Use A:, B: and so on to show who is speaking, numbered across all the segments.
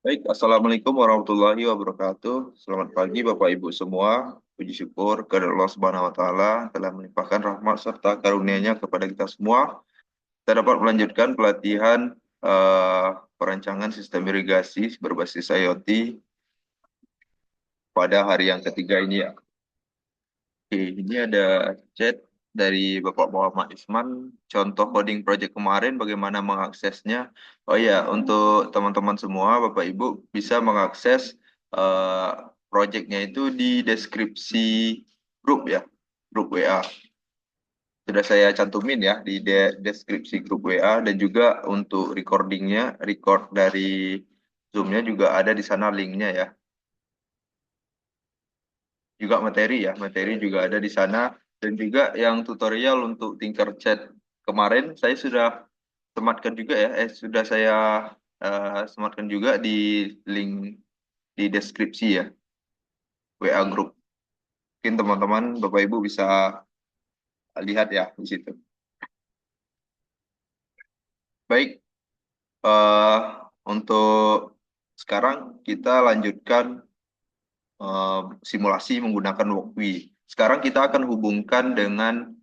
A: Baik, Assalamualaikum warahmatullahi wabarakatuh. Selamat pagi Bapak Ibu semua. Puji syukur kepada Allah Subhanahu wa taala telah melimpahkan rahmat serta karunia-Nya kepada kita semua. Kita dapat melanjutkan pelatihan perancangan sistem irigasi berbasis IoT pada hari yang ketiga ini ya. Oke, ini ada chat dari Bapak Muhammad Isman, contoh coding project kemarin bagaimana mengaksesnya. Oh ya, untuk teman-teman semua, Bapak Ibu bisa mengakses eh, projectnya itu di deskripsi grup ya, grup WA. Sudah saya cantumin ya di deskripsi grup WA dan juga untuk recordingnya, record dari Zoom-nya juga ada di sana linknya ya. Juga materi ya, materi juga ada di sana dan juga yang tutorial untuk Tinkercad kemarin saya sudah sematkan juga ya, sudah saya sematkan juga di link di deskripsi ya, WA Group. Mungkin teman-teman Bapak Ibu bisa lihat ya di situ. Baik, eh, untuk sekarang kita lanjutkan eh, simulasi menggunakan Walkme. Sekarang kita akan hubungkan dengan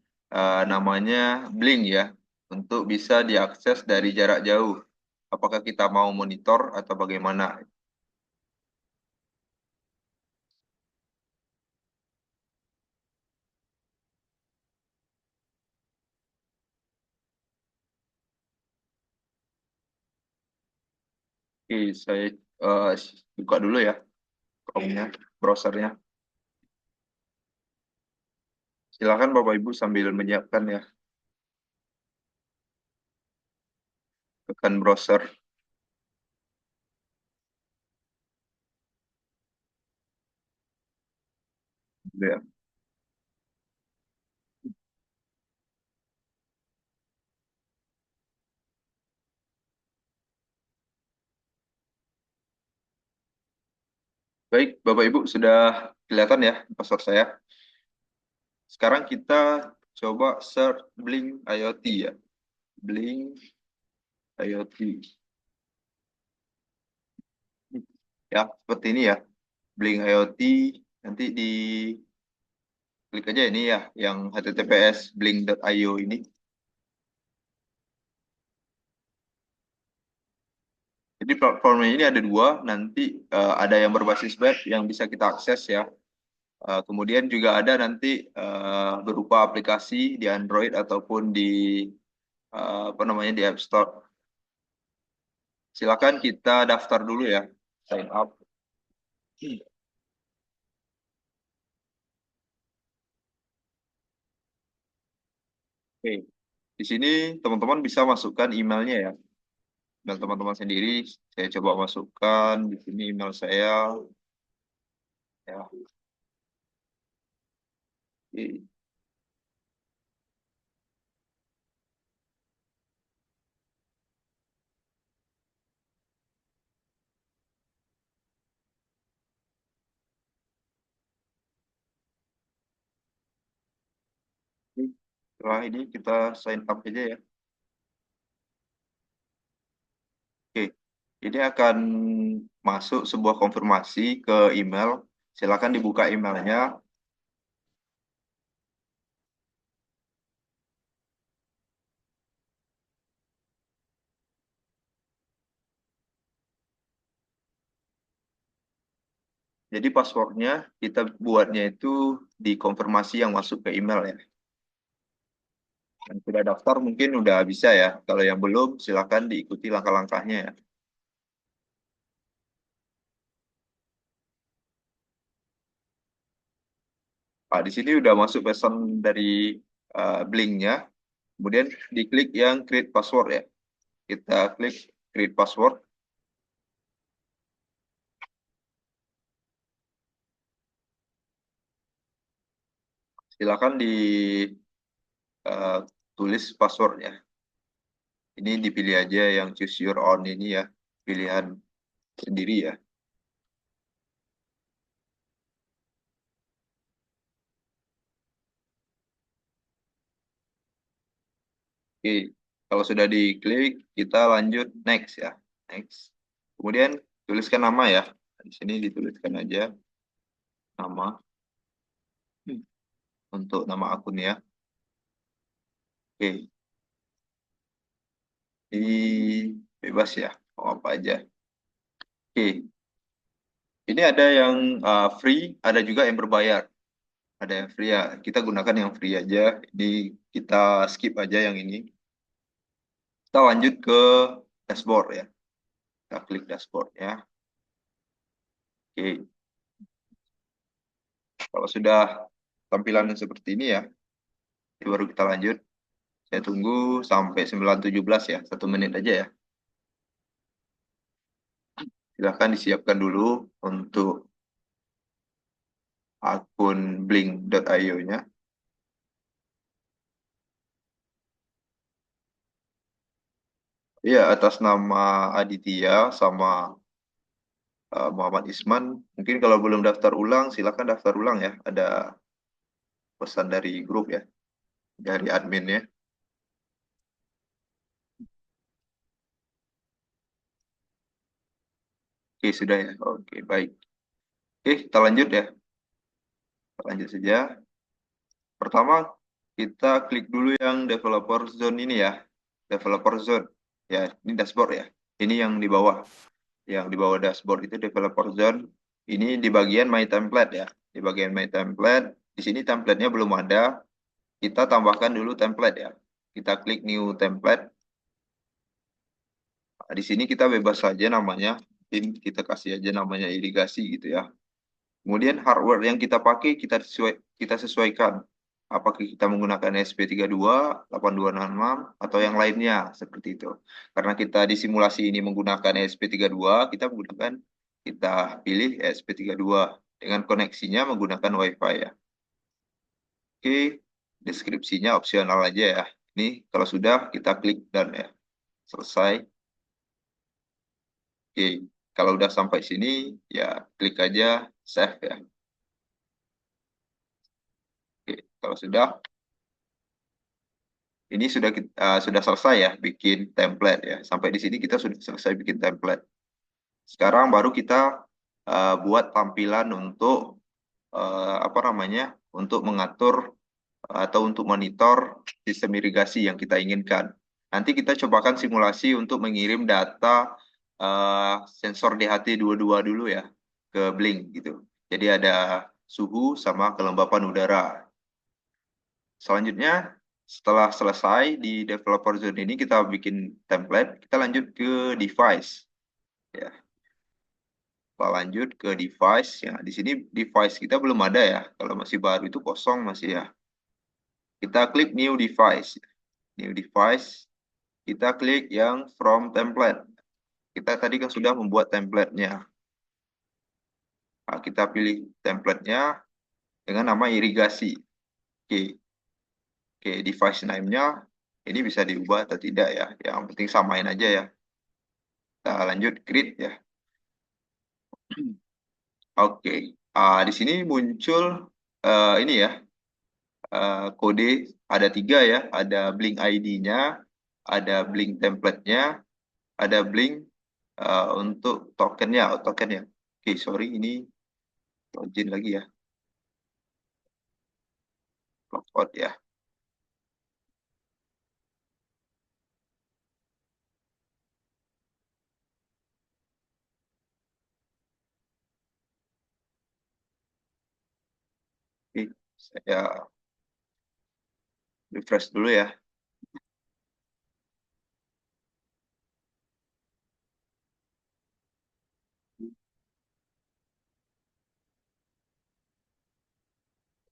A: namanya Blink ya, untuk bisa diakses dari jarak jauh. Apakah kita mau monitor atau bagaimana? Oke, saya eh, buka dulu ya Chrome-nya, browsernya. Silakan Bapak Ibu sambil menyiapkan ya, tekan browser. Ya. Baik, Bapak Ibu sudah kelihatan ya password saya. Sekarang kita coba search Blink IoT ya. Blink IoT. Ya, seperti ini ya. Blink IoT. Nanti di klik aja ini ya, yang https blink.io ini. Jadi platformnya ini ada dua. Nanti ada yang berbasis web yang bisa kita akses ya. Kemudian juga ada nanti berupa aplikasi di Android ataupun di apa namanya di App Store. Silakan kita daftar dulu ya. Sign up. Oke. Di sini teman-teman bisa masukkan emailnya ya. Email teman-teman sendiri. Saya coba masukkan di sini email saya. Ya. Oke. Setelah ini kita sign up aja ya. Oke. Ini akan masuk sebuah konfirmasi ke email. Silakan dibuka emailnya. Jadi passwordnya kita buatnya itu di konfirmasi yang masuk ke email ya. Yang sudah daftar mungkin udah bisa ya. Kalau yang belum, silakan diikuti langkah-langkahnya ya. Pak, di sini udah masuk pesan dari Blink-nya. Kemudian diklik yang create password ya. Kita klik create password. Silakan tulis passwordnya. Ini dipilih aja yang choose your own ini ya. Pilihan sendiri ya. Oke, kalau sudah diklik, kita lanjut next ya. Next. Kemudian tuliskan nama ya. Di sini dituliskan aja nama untuk nama akun ya. Oke, ini bebas ya, mau apa aja. Oke, ini ada yang free, ada juga yang berbayar. Ada yang free ya, kita gunakan yang free aja. Ini kita skip aja yang ini. Kita lanjut ke dashboard ya. Kita klik dashboard ya. Oke, kalau sudah tampilan seperti ini ya, ini baru kita lanjut. Saya tunggu sampai 9.17 ya, 1 menit aja ya. Silahkan disiapkan dulu untuk akun blink.io-nya. Iya, atas nama Aditya sama Muhammad Isman. Mungkin kalau belum daftar ulang, silakan daftar ulang ya. Ada pesan dari grup ya, dari admin ya. Oke, sudah ya. Oke, baik. Oke, kita lanjut ya. Kita lanjut saja. Pertama, kita klik dulu yang developer zone ini ya. Developer zone. Ya, ini dashboard ya. Ini yang di bawah. Yang di bawah dashboard itu developer zone. Ini di bagian my template ya. Di bagian my template. Di sini template-nya belum ada. Kita tambahkan dulu template ya. Kita klik new template. Nah, di sini kita bebas saja namanya. Mungkin kita kasih aja namanya irigasi gitu ya. Kemudian hardware yang kita pakai kita sesuaikan. Apakah kita menggunakan SP32, 8266 atau yang lainnya seperti itu. Karena kita di simulasi ini menggunakan SP32, kita pilih SP32 dengan koneksinya menggunakan WiFi ya. Oke, deskripsinya opsional aja ya. Ini kalau sudah kita klik done ya. Selesai. Oke, kalau udah sampai sini ya klik aja save ya. Oke, kalau sudah ini sudah selesai ya bikin template ya. Sampai di sini kita sudah selesai bikin template. Sekarang baru kita buat tampilan untuk apa namanya? Untuk mengatur atau untuk monitor sistem irigasi yang kita inginkan. Nanti kita cobakan simulasi untuk mengirim data sensor DHT 22 dulu ya ke Blink gitu. Jadi ada suhu sama kelembapan udara. Selanjutnya, setelah selesai di developer zone ini kita bikin template, kita lanjut ke device. Ya, kita lanjut ke device. Ya, di sini device kita belum ada ya. Kalau masih baru itu kosong masih ya. Kita klik new device. New device. Kita klik yang from template. Kita tadi kan sudah membuat template-nya. Nah, kita pilih template-nya dengan nama irigasi. Oke, oke, device name-nya ini bisa diubah atau tidak ya. Yang penting samain aja ya. Kita lanjut create ya. Oke, di sini muncul ini ya kode ada 3 ya, ada Blink ID-nya, ada Blink template-nya, ada Blink untuk tokennya, tokennya. Oke, sorry ini login lagi ya, logout ya. Oke, saya refresh dulu ya.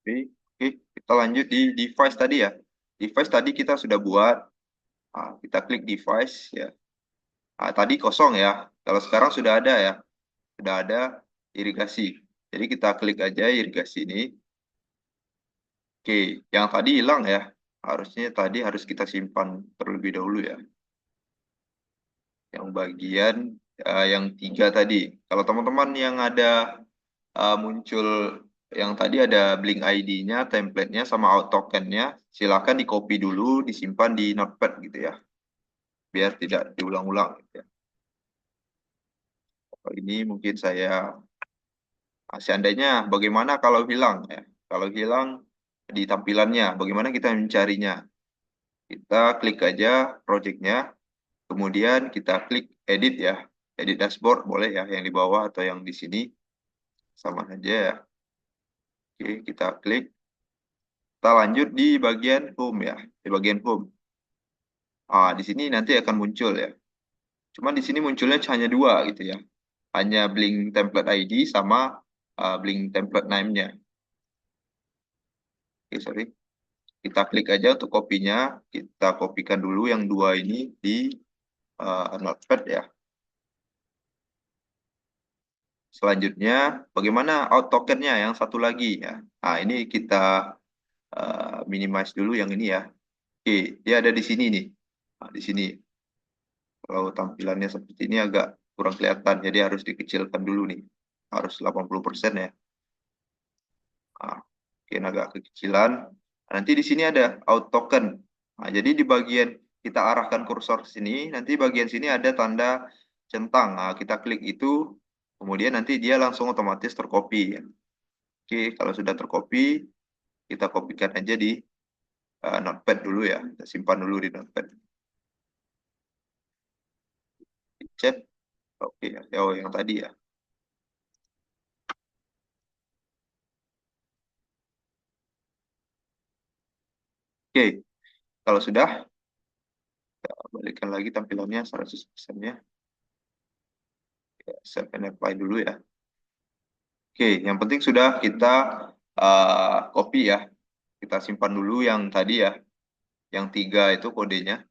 A: Oke, oke, kita lanjut di device tadi ya. Device tadi kita sudah buat. Kita klik device ya. Tadi kosong ya. Kalau sekarang sudah ada ya. Sudah ada irigasi. Jadi kita klik aja irigasi ini. Oke, yang tadi hilang ya. Harusnya tadi harus kita simpan terlebih dahulu ya. Yang bagian yang 3 tadi. Kalau teman-teman yang ada muncul yang tadi ada Blink ID-nya, template-nya, sama out token-nya, silakan di copy dulu, disimpan di notepad gitu ya. Biar tidak diulang-ulang gitu ya. Kalau ini mungkin saya, seandainya bagaimana kalau hilang ya? Kalau hilang di tampilannya, bagaimana kita mencarinya? Kita klik aja projectnya, kemudian kita klik edit ya, edit dashboard boleh ya, yang di bawah atau yang di sini sama aja ya. Oke, kita klik. Kita lanjut di bagian home ya, di bagian home. Di sini nanti akan muncul ya. Cuma di sini munculnya hanya dua gitu ya. Hanya Blink Template ID sama Blink Template Name-nya. Oke, sorry. Kita klik aja untuk kopinya. Kita kopikan dulu yang dua ini di Notepad ya. Selanjutnya, bagaimana out tokennya yang satu lagi ya. Ini kita minimize dulu yang ini ya. Oke, dia ada di sini nih. Di sini. Kalau tampilannya seperti ini agak kurang kelihatan, jadi harus dikecilkan dulu nih. Harus 80% ya. Mungkin agak kekecilan. Nanti di sini ada out token. Jadi di bagian kita arahkan kursor ke sini, nanti bagian sini ada tanda centang. Kita klik itu, kemudian nanti dia langsung otomatis tercopy ya. Oke, kalau sudah tercopy, kita kopikan aja di Notepad dulu ya. Kita simpan dulu di Notepad. Chat. Oke, yang tadi ya. Oke, kalau sudah, kita balikkan lagi tampilannya 100%-nya. Save and apply dulu ya. Oke, yang penting sudah kita copy ya. Kita simpan dulu yang tadi ya, yang 3 itu kodenya.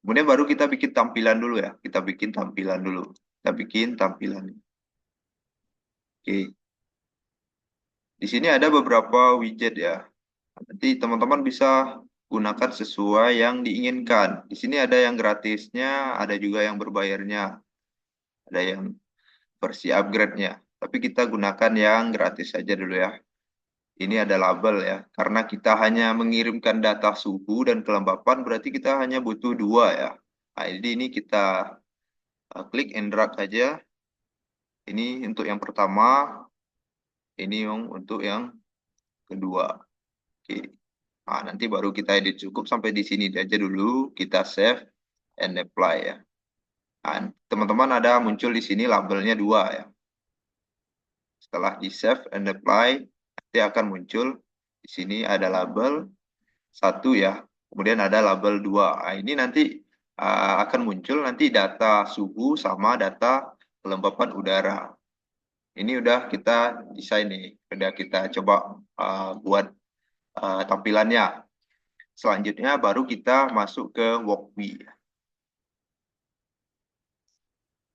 A: Kemudian baru kita bikin tampilan dulu ya. Kita bikin tampilan dulu. Kita bikin tampilan. Oke, di sini ada beberapa widget ya. Nanti teman-teman bisa gunakan sesuai yang diinginkan. Di sini ada yang gratisnya, ada juga yang berbayarnya. Ada yang versi upgrade-nya. Tapi kita gunakan yang gratis saja dulu ya. Ini ada label ya, karena kita hanya mengirimkan data suhu dan kelembapan, berarti kita hanya butuh dua ya. Jadi ini kita klik and drag saja. Ini untuk yang pertama, ini yang untuk yang kedua. Oke. Nanti baru kita edit, cukup sampai di sini aja dulu. Kita save and apply ya. Teman-teman ada muncul di sini labelnya dua ya. Setelah di save and apply, nanti akan muncul di sini ada label satu ya, kemudian ada label 2. Ini nanti akan muncul nanti data suhu sama data kelembapan udara. Ini udah kita desain nih, udah kita coba buat tampilannya. Selanjutnya baru kita masuk ke Walkway.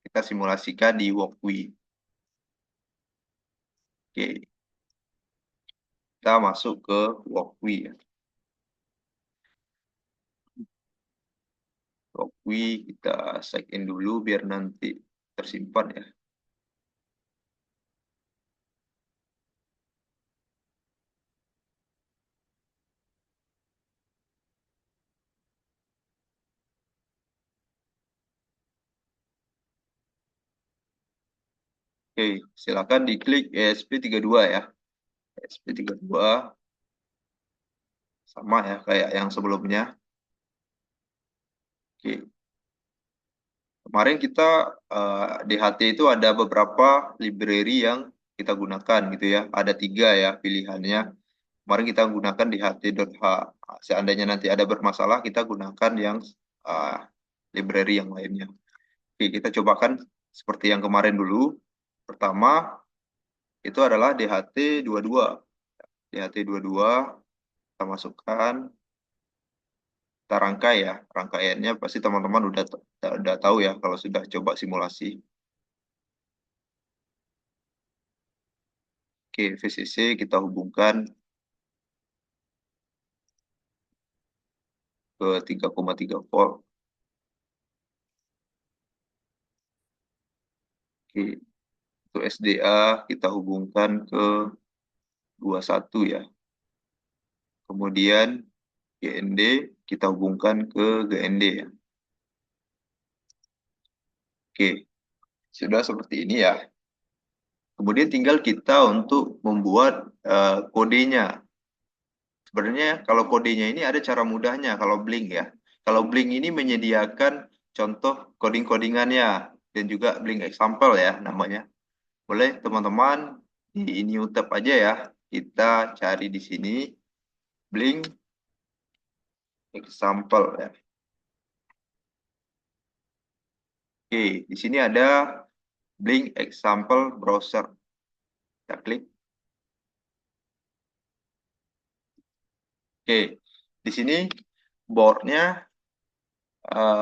A: Kita simulasikan di Walkway. Oke. Kita masuk ke Walkway. Walkway kita sign in dulu biar nanti tersimpan ya. Oke, silakan diklik ESP32 ya. ESP32 sama ya kayak yang sebelumnya. Oke. Kemarin kita di HT itu ada beberapa library yang kita gunakan gitu ya. Ada 3 ya pilihannya. Kemarin kita gunakan di ht.h. Seandainya nanti ada bermasalah, kita gunakan yang library yang lainnya. Oke, kita cobakan seperti yang kemarin dulu. Pertama, itu adalah DHT22. DHT22, kita masukkan, kita rangkai ya. Rangkaiannya pasti teman-teman udah tahu ya kalau sudah coba simulasi. Oke, VCC kita hubungkan ke 3,3 volt. Oke, untuk SDA kita hubungkan ke 21 ya. Kemudian GND kita hubungkan ke GND ya. Oke, sudah seperti ini ya. Kemudian tinggal kita untuk membuat kodenya. Sebenarnya kalau kodenya ini ada cara mudahnya kalau Blink ya. Kalau Blink ini menyediakan contoh coding-codingannya dan juga Blink example ya namanya. Boleh teman-teman di new tab aja ya. Kita cari di sini Blink example ya. Oke, di sini ada Blink example browser. Kita klik. Oke, di sini boardnya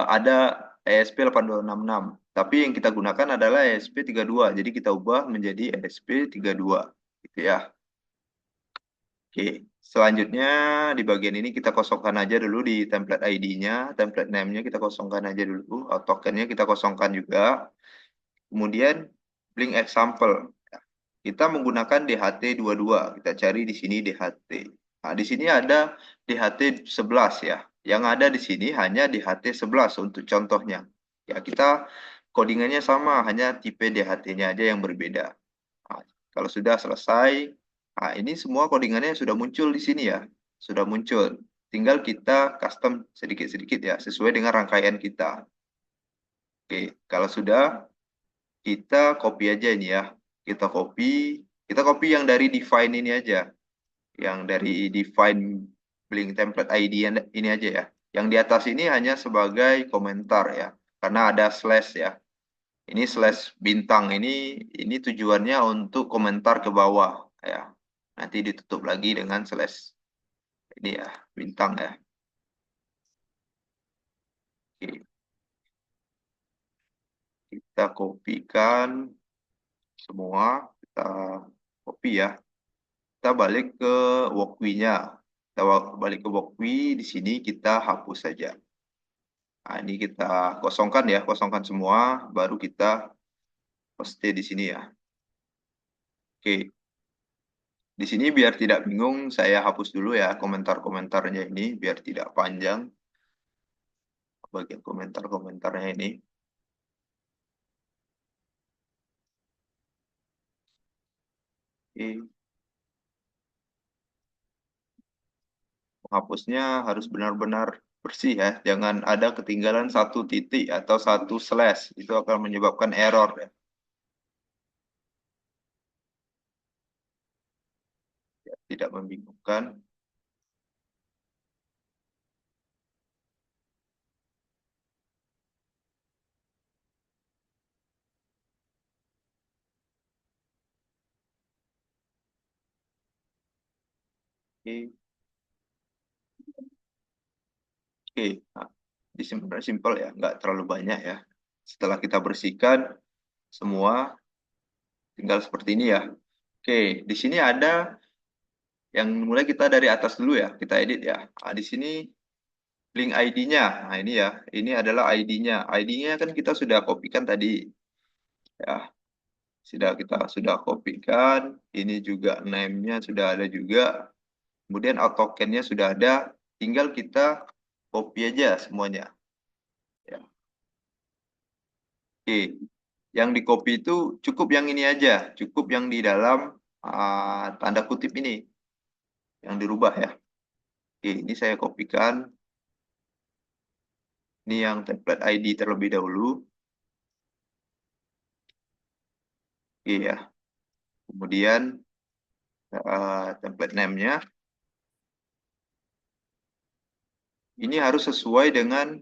A: ada ESP8266. Tapi yang kita gunakan adalah ESP32. Jadi kita ubah menjadi ESP32. Gitu ya. Oke, selanjutnya di bagian ini kita kosongkan aja dulu di template ID-nya, template name-nya kita kosongkan aja dulu, token-nya kita kosongkan juga. Kemudian link example. Kita menggunakan DHT22. Kita cari di sini DHT. Nah, di sini ada DHT11 ya. Yang ada di sini hanya DHT11 untuk contohnya. Ya, kita codingannya sama, hanya tipe DHT-nya aja yang berbeda. Nah, kalau sudah selesai, nah ini semua codingannya sudah muncul di sini ya. Sudah muncul. Tinggal kita custom sedikit-sedikit ya, sesuai dengan rangkaian kita. Oke, kalau sudah, kita copy aja ini ya. Kita copy yang dari define ini aja. Yang dari define Blink template ID ini aja ya. Yang di atas ini hanya sebagai komentar ya. Karena ada slash ya. Ini slash bintang ini tujuannya untuk komentar ke bawah ya. Nanti ditutup lagi dengan slash ini ya, bintang ya. Oke. Kita kopikan semua, kita copy ya. Kita balik ke walkwie-nya. Kita balik ke walkwie, di sini kita hapus saja. Nah, ini kita kosongkan ya, kosongkan semua, baru kita paste di sini ya. Oke. Di sini biar tidak bingung, saya hapus dulu ya komentar-komentarnya ini, biar tidak panjang. Bagian komentar-komentarnya ini. Oke. Menghapusnya harus benar-benar bersih ya, jangan ada ketinggalan satu titik atau satu slash, itu akan menyebabkan error ya. Tidak membingungkan. Oke. Oke, nah, di sebenarnya simpel ya, nggak terlalu banyak ya. Setelah kita bersihkan semua, tinggal seperti ini ya. Oke, di sini ada yang mulai kita dari atas dulu ya, kita edit ya. Nah, di sini link ID-nya, nah ini ya, ini adalah ID-nya. ID-nya kan kita sudah kopikan tadi ya, sudah kopikan. Ini juga name-nya sudah ada juga. Kemudian token-nya sudah ada, tinggal kita copy aja semuanya. Ya. Oke, yang di copy itu cukup yang ini aja, cukup yang di dalam tanda kutip ini yang dirubah ya. Oke, ini saya kopikan. Ini yang template ID terlebih dahulu. Oke ya. Kemudian template name-nya ini harus sesuai dengan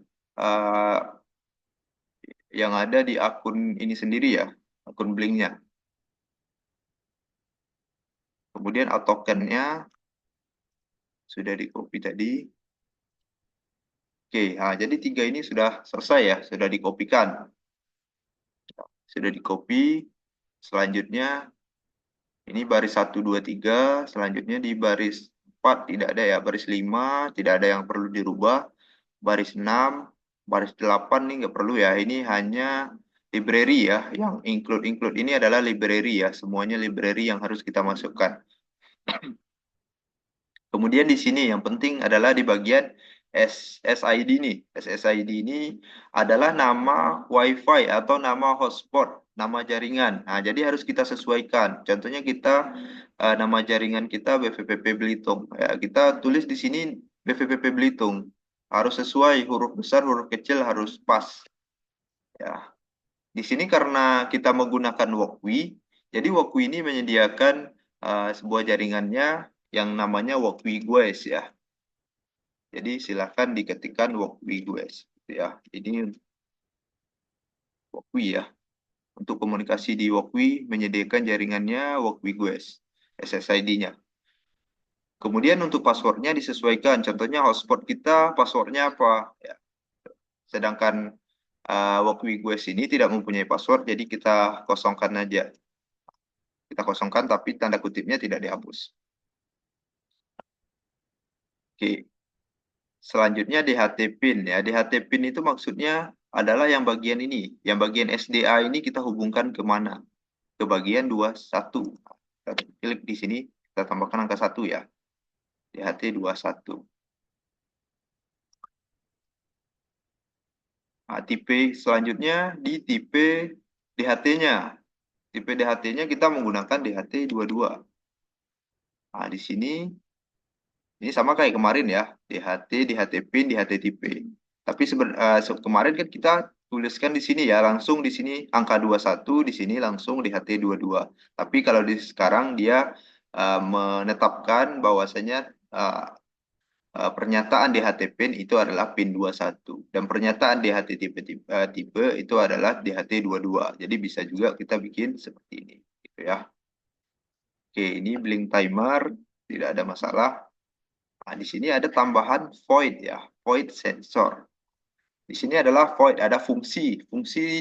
A: yang ada di akun ini sendiri ya, akun Blink-nya. Kemudian token-nya sudah di copy tadi. Oke, nah, jadi tiga ini sudah selesai ya, sudah dikopikan. Sudah di copy. Selanjutnya ini baris 1, 2, 3. Selanjutnya di baris 4 tidak ada ya. Baris 5 tidak ada yang perlu dirubah. Baris 6, baris 8 ini nggak perlu ya. Ini hanya library ya. Yang include ini adalah library ya. Semuanya library yang harus kita masukkan. Kemudian di sini yang penting adalah di bagian SSID nih. SSID ini adalah nama WiFi atau nama hotspot, nama jaringan. Nah, jadi harus kita sesuaikan. Contohnya kita nama jaringan kita BVPP Belitung. Ya, kita tulis di sini BVPP Belitung. Harus sesuai, huruf besar, huruf kecil harus pas. Ya. Di sini karena kita menggunakan Walkwi, jadi Walkwi ini menyediakan sebuah jaringannya yang namanya Walkwi Guys ya. Jadi silakan diketikkan Walkwi Guys ya. Ini Walkwi ya. Untuk komunikasi di Walkwi menyediakan jaringannya Walkwi Guys, SSID-nya. Kemudian untuk passwordnya disesuaikan. Contohnya hotspot kita passwordnya apa ya. Sedangkan Walkwi Guys ini tidak mempunyai password, jadi kita kosongkan aja. Kita kosongkan tapi tanda kutipnya tidak dihapus. Oke. Selanjutnya DHT PIN ya. DHT PIN itu maksudnya adalah yang bagian ini. Yang bagian SDA ini kita hubungkan kemana? Ke bagian 21. Kita klik di sini, kita tambahkan angka 1 ya. DHT 21. Nah, tipe selanjutnya di tipe DHT-nya. Tipe DHT-nya kita menggunakan DHT 22. Nah, di sini ini sama kayak kemarin ya, DHT, DHT PIN, DHT tipe. Tapi kemarin kan kita tuliskan di sini ya, langsung di sini angka 21, di sini langsung DHT 22. Tapi kalau di sekarang dia menetapkan bahwasanya pernyataan DHT PIN itu adalah PIN 21 dan pernyataan DHT tipe itu adalah DHT 22. Jadi bisa juga kita bikin seperti ini, gitu ya. Oke, ini blink timer, tidak ada masalah. Nah, di sini ada tambahan void ya, void sensor. Di sini adalah void, ada fungsi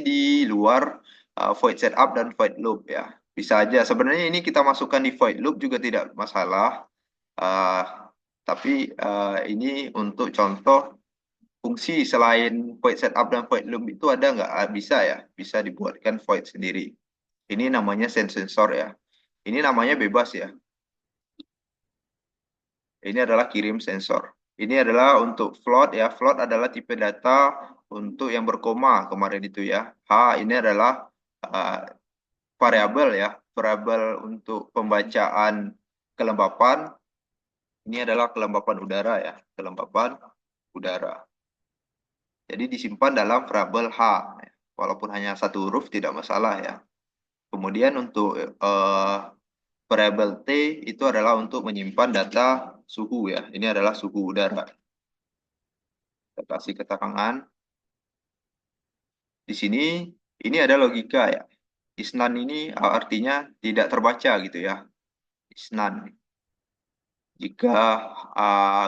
A: di luar void setup dan void loop ya. Bisa aja. Sebenarnya ini kita masukkan di void loop juga tidak masalah. Tapi ini untuk contoh fungsi selain void setup dan void loop itu ada nggak? Bisa ya, bisa dibuatkan void sendiri. Ini namanya sensor ya. Ini namanya bebas ya. Ini adalah kirim sensor. Ini adalah untuk float ya. Float adalah tipe data untuk yang berkoma kemarin itu ya. Ini adalah variabel ya. Variabel untuk pembacaan kelembapan. Ini adalah kelembapan udara ya. Kelembapan udara. Jadi disimpan dalam variabel H. Walaupun hanya satu huruf tidak masalah ya. Kemudian untuk variabel T itu adalah untuk menyimpan data suhu ya. Ini adalah suhu udara. Kita kasih keterangan. Di sini ini ada logika ya. Isnan ini artinya tidak terbaca gitu ya. Isnan. Jika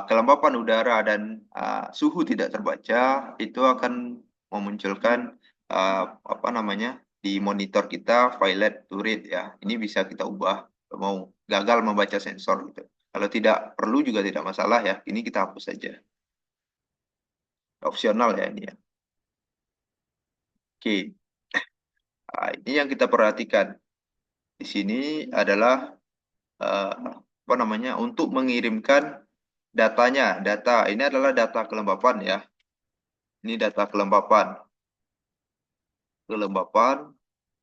A: kelembapan udara dan suhu tidak terbaca, itu akan memunculkan apa namanya di monitor kita violet to read ya. Ini bisa kita ubah mau gagal membaca sensor gitu. Kalau tidak perlu juga tidak masalah ya. Ini kita hapus saja. Opsional ya ini ya. Oke. Nah, ini yang kita perhatikan. Di sini adalah apa namanya untuk mengirimkan datanya. Data ini adalah data kelembapan ya. Ini data kelembapan.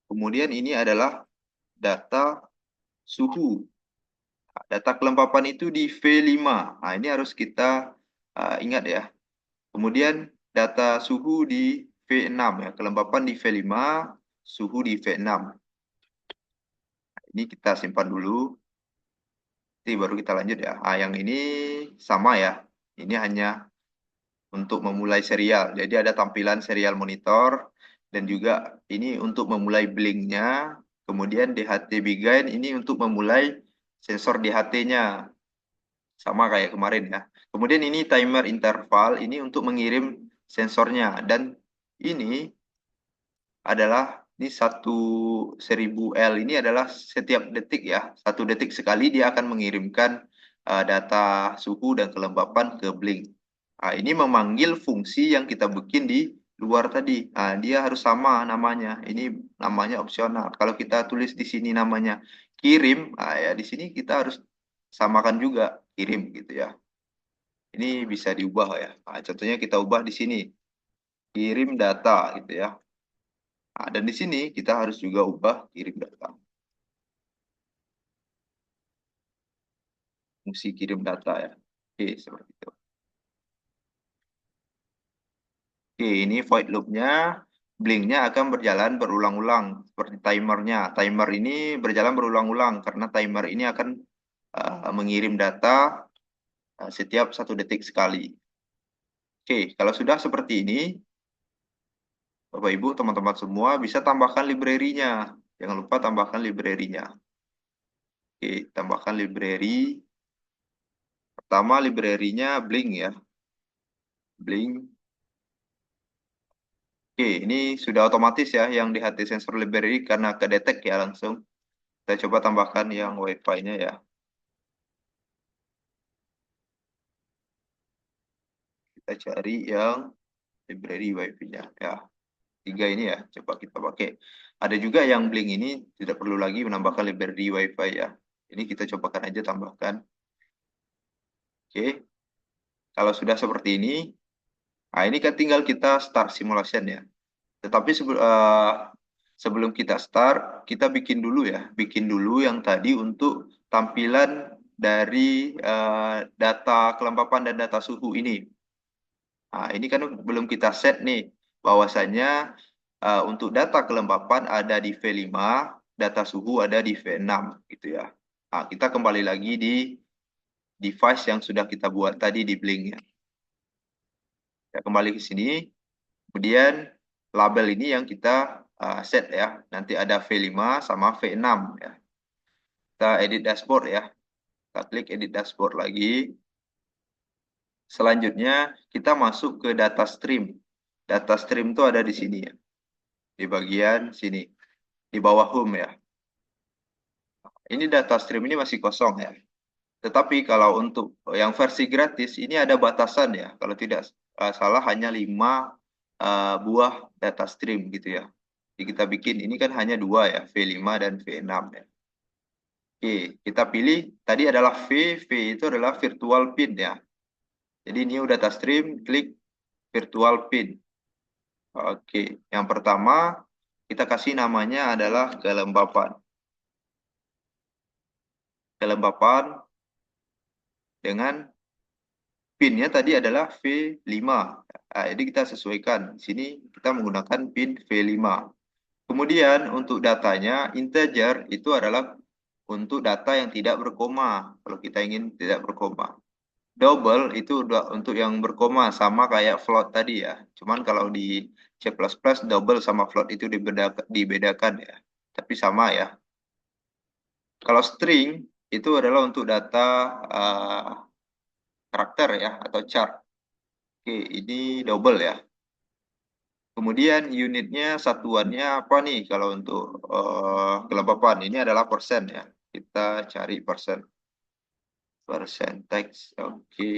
A: Kemudian ini adalah data suhu. Data kelembapan itu di V5. Nah, ini harus kita ingat ya. Kemudian data suhu di V6 ya. Kelembapan di V5, suhu di V6. Ini kita simpan dulu. Nanti baru kita lanjut ya. Yang ini sama ya. Ini hanya untuk memulai serial. Jadi ada tampilan serial monitor. Dan juga ini untuk memulai blinknya. Kemudian DHT begain ini untuk memulai sensor DHT-nya. Sama kayak kemarin ya. Kemudian ini timer interval. Ini untuk mengirim sensornya. Dan ini adalah ini 1000 L ini adalah setiap detik ya. 1 detik sekali dia akan mengirimkan data suhu dan kelembapan ke blink. Ini memanggil fungsi yang kita bikin di luar tadi. Dia harus sama namanya. Ini namanya opsional. Kalau kita tulis di sini namanya kirim, ya di sini kita harus samakan juga kirim gitu ya. Ini bisa diubah ya. Nah, contohnya kita ubah di sini, kirim data gitu ya. Nah, dan di sini kita harus juga ubah kirim data. Fungsi kirim data ya. Oke, seperti itu. Oke, ini void loop-nya, blinknya akan berjalan berulang-ulang seperti timernya. Timer ini berjalan berulang-ulang karena timer ini akan mengirim data setiap 1 detik sekali. Oke, kalau sudah seperti ini, Bapak Ibu, teman-teman semua bisa tambahkan library-nya. Jangan lupa tambahkan library-nya. Oke, tambahkan library. Pertama library-nya Blink ya. Blink. Oke, ini sudah otomatis ya yang di HT sensor library karena kedetek ya langsung. Kita coba tambahkan yang Wi-Fi-nya ya. Kita cari yang library Wi-Fi-nya ya. 3 ini ya, coba kita pakai. Ada juga yang Blink ini tidak perlu lagi menambahkan library Wi-Fi ya. Ini kita cobakan aja tambahkan. Oke, kalau sudah seperti ini, nah ini kan tinggal kita start simulation ya. Tetapi sebelum kita start, kita bikin dulu ya. Bikin dulu yang tadi untuk tampilan dari data kelembapan dan data suhu ini. Nah, ini kan belum kita set nih, bahwasannya untuk data kelembapan ada di V5, data suhu ada di V6 gitu ya. Nah, kita kembali lagi di device yang sudah kita buat tadi di Blink ya. Ya, kembali ke sini, kemudian label ini yang kita set ya. Nanti ada V5 sama V6 ya. Kita edit dashboard ya. Kita klik edit dashboard lagi. Selanjutnya kita masuk ke data stream. Data stream itu ada di sini ya. Di bagian sini. Di bawah home ya. Ini data stream ini masih kosong ya. Tetapi kalau untuk yang versi gratis ini ada batasan ya. Kalau tidak salah hanya 5 buah data stream gitu ya. Jadi kita bikin ini kan hanya 2 ya, V5 dan V6 ya. Oke, kita pilih tadi adalah V itu adalah virtual pin ya. Jadi new data stream, klik virtual pin. Oke, yang pertama kita kasih namanya adalah kelembapan. Kelembapan dengan pinnya tadi adalah V5. Nah, jadi kita sesuaikan. Di sini kita menggunakan pin V5. Kemudian untuk datanya, integer itu adalah untuk data yang tidak berkoma. Kalau kita ingin tidak berkoma. Double itu untuk yang berkoma, sama kayak float tadi ya. Cuman kalau di C++ double sama float itu dibedakan ya. Tapi sama ya. Kalau string itu adalah untuk data karakter ya atau chart. Oke, ini double ya. Kemudian unitnya, satuannya apa nih kalau untuk kelembapan? Ini adalah persen ya. Kita cari persen. Percentage, oke.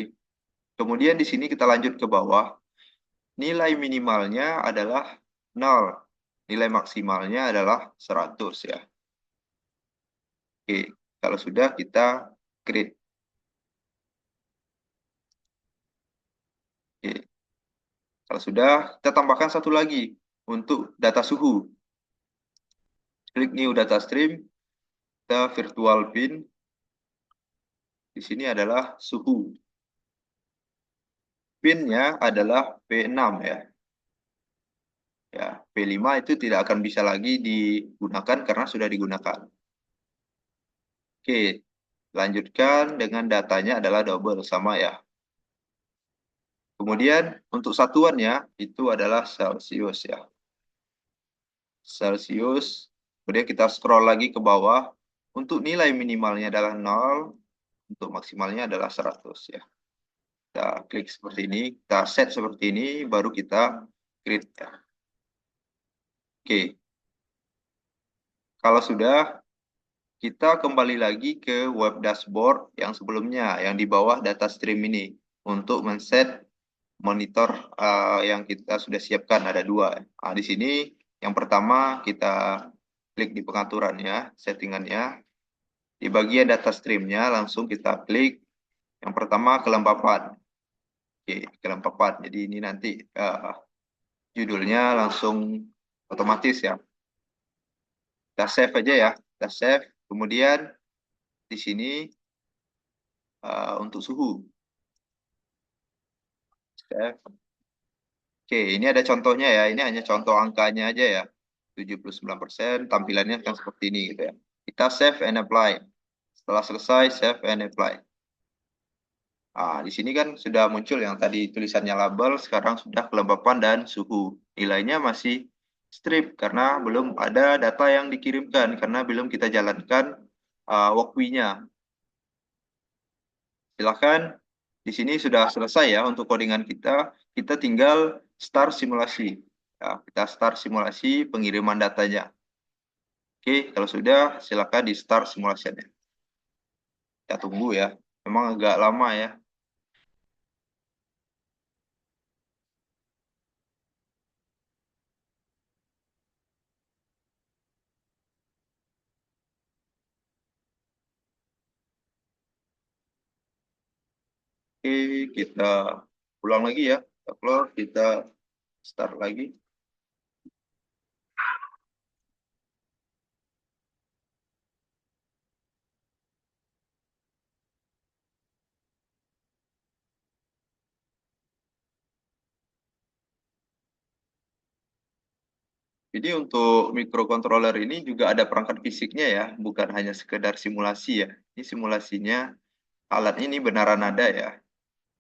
A: Kemudian di sini kita lanjut ke bawah. Nilai minimalnya adalah 0. Nilai maksimalnya adalah 100 ya. Oke, kalau sudah kita create. Oke. Kalau sudah, kita tambahkan satu lagi untuk data suhu. Klik new data stream, kita virtual pin. Di sini adalah suhu. Pinnya adalah P6 ya. Ya, P5 itu tidak akan bisa lagi digunakan karena sudah digunakan. Oke, lanjutkan dengan datanya adalah double sama ya. Kemudian untuk satuannya itu adalah Celsius ya. Celsius. Kemudian kita scroll lagi ke bawah. Untuk nilai minimalnya adalah 0, untuk maksimalnya adalah 100 ya. Kita klik seperti ini, kita set seperti ini, baru kita create ya. Oke. Kalau sudah, kita kembali lagi ke web dashboard yang sebelumnya, yang di bawah data stream ini. Untuk men-set monitor yang kita sudah siapkan, ada 2. Nah, di sini yang pertama kita klik di pengaturannya, settingannya. Di bagian data streamnya langsung kita klik yang pertama kelembapan. Oke, kelengkapan. Jadi ini nanti judulnya langsung otomatis ya. Kita save aja ya. Kita save. Kemudian di sini untuk suhu. Save. Oke, ini ada contohnya ya. Ini hanya contoh angkanya aja ya. 79%, tampilannya akan seperti ini gitu ya. Kita save and apply. Setelah selesai, save and apply. Di sini kan sudah muncul yang tadi tulisannya label, sekarang sudah kelembapan dan suhu. Nilainya masih strip karena belum ada data yang dikirimkan, karena belum kita jalankan walkthrough-nya. Silahkan, di sini sudah selesai ya untuk codingan kita. Kita tinggal start simulasi. Ya, kita start simulasi pengiriman datanya. Oke, kalau sudah, silakan di start simulasinya. Kita tunggu ya. Memang agak lama ya. Oke, kita ulang lagi ya. Kita close, kita start lagi. Jadi untuk microcontroller ini juga ada perangkat fisiknya ya, bukan hanya sekedar simulasi ya. Ini simulasinya, alat ini benaran ada ya,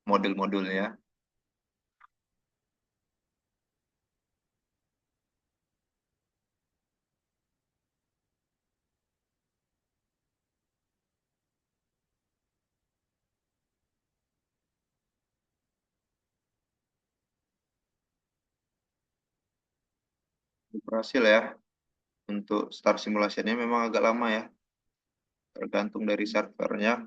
A: modul-modulnya. Berhasil ya. Untuk start simulasinya memang agak lama ya, tergantung dari servernya.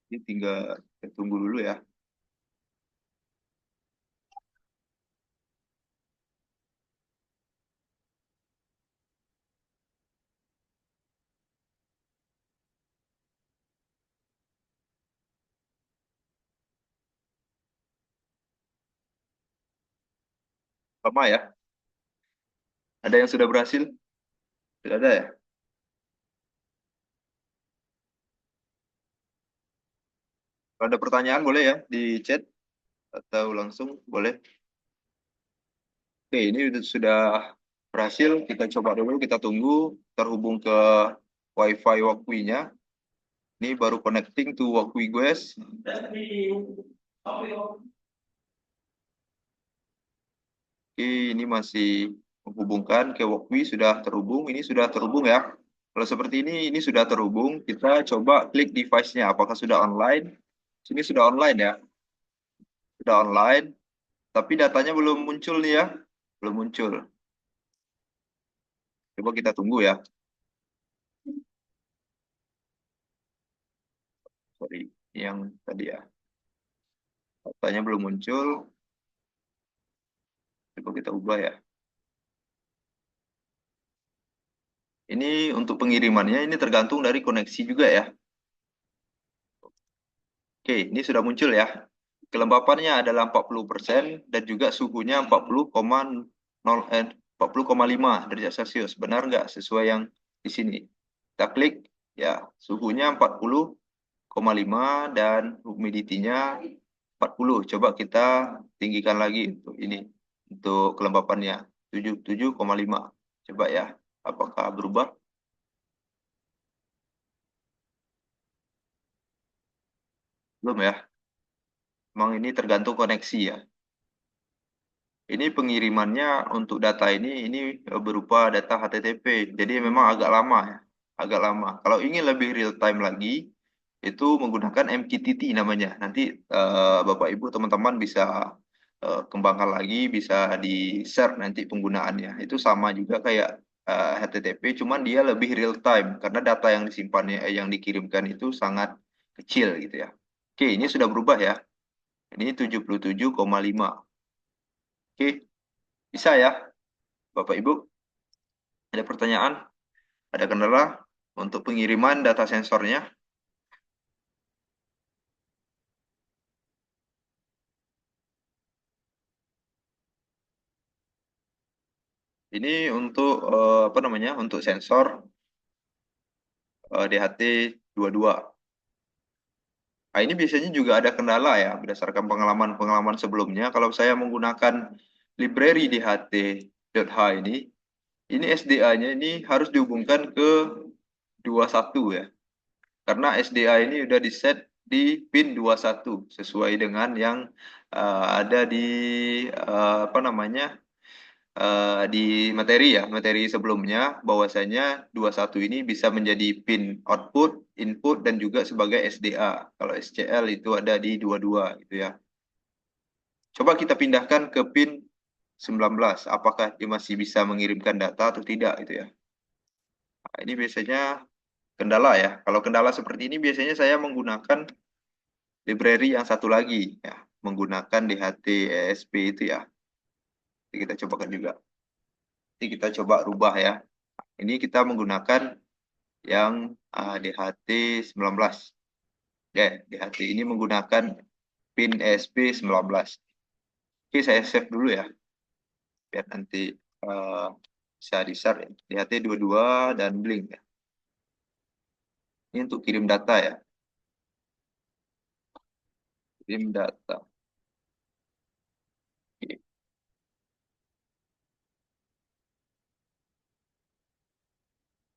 A: Ini tinggal kita tunggu dulu ya. Lama ya. Ada yang sudah berhasil? Sudah ada ya? Kalau ada pertanyaan boleh ya di chat atau langsung boleh. Oke, ini sudah berhasil. Kita coba dulu, kita tunggu terhubung ke WiFi Walkwi-nya. Ini baru connecting to Walkwi guys. Oke, ini masih menghubungkan ke Walkwi, sudah terhubung. Ini sudah terhubung ya. Kalau seperti ini sudah terhubung. Kita coba klik device-nya. Apakah sudah online? Sini sudah online ya. Sudah online. Tapi datanya belum muncul nih ya. Belum muncul. Coba kita tunggu ya. Sorry, yang tadi ya. Datanya belum muncul. Coba kita ubah ya. Ini untuk pengirimannya ini tergantung dari koneksi juga ya. Oke, ini sudah muncul ya. Kelembapannya adalah 40% dan juga suhunya 40,5 derajat Celcius. Benar nggak sesuai yang di sini? Kita klik ya, suhunya 40,5 dan humidity-nya 40. Coba kita tinggikan lagi untuk ini. Untuk kelembapannya 77,5. Coba ya, apakah berubah? Belum ya. Memang ini tergantung koneksi ya. Ini pengirimannya untuk data ini berupa data HTTP. Jadi memang agak lama ya. Agak lama. Kalau ingin lebih real time lagi, itu menggunakan MQTT namanya. Nanti Bapak Ibu teman-teman bisa kembangkan lagi, bisa di-share nanti penggunaannya. Itu sama juga kayak HTTP, cuman dia lebih real time karena data yang disimpannya, yang dikirimkan itu sangat kecil gitu ya. Oke, ini sudah berubah ya. Ini 77,5. Oke, bisa ya, Bapak Ibu? Ada pertanyaan? Ada kendala untuk pengiriman data sensornya? Ini untuk apa namanya? Untuk sensor DHT 22. Nah, ini biasanya juga ada kendala ya, berdasarkan pengalaman-pengalaman sebelumnya. Kalau saya menggunakan library DHT.h ini SDA-nya ini harus dihubungkan ke 21 ya. Karena SDA ini udah di-set di pin 21 sesuai dengan yang ada di apa namanya? Di materi ya, materi sebelumnya bahwasanya 21 ini bisa menjadi pin output, input dan juga sebagai SDA. Kalau SCL itu ada di 22 gitu ya. Coba kita pindahkan ke pin 19, apakah dia masih bisa mengirimkan data atau tidak gitu ya. Nah, ini biasanya kendala ya. Kalau kendala seperti ini biasanya saya menggunakan library yang satu lagi ya, menggunakan DHT ESP itu ya. Jadi kita cobakan juga. Jadi kita coba rubah ya. Ini kita menggunakan yang DHT 19. Ya, DHT ini menggunakan pin ESP 19. Oke, saya save dulu ya. Biar nanti uh, bisa di-share ya. DHT 22 dan Blink ya. Ini untuk kirim data ya. Kirim data. Oke.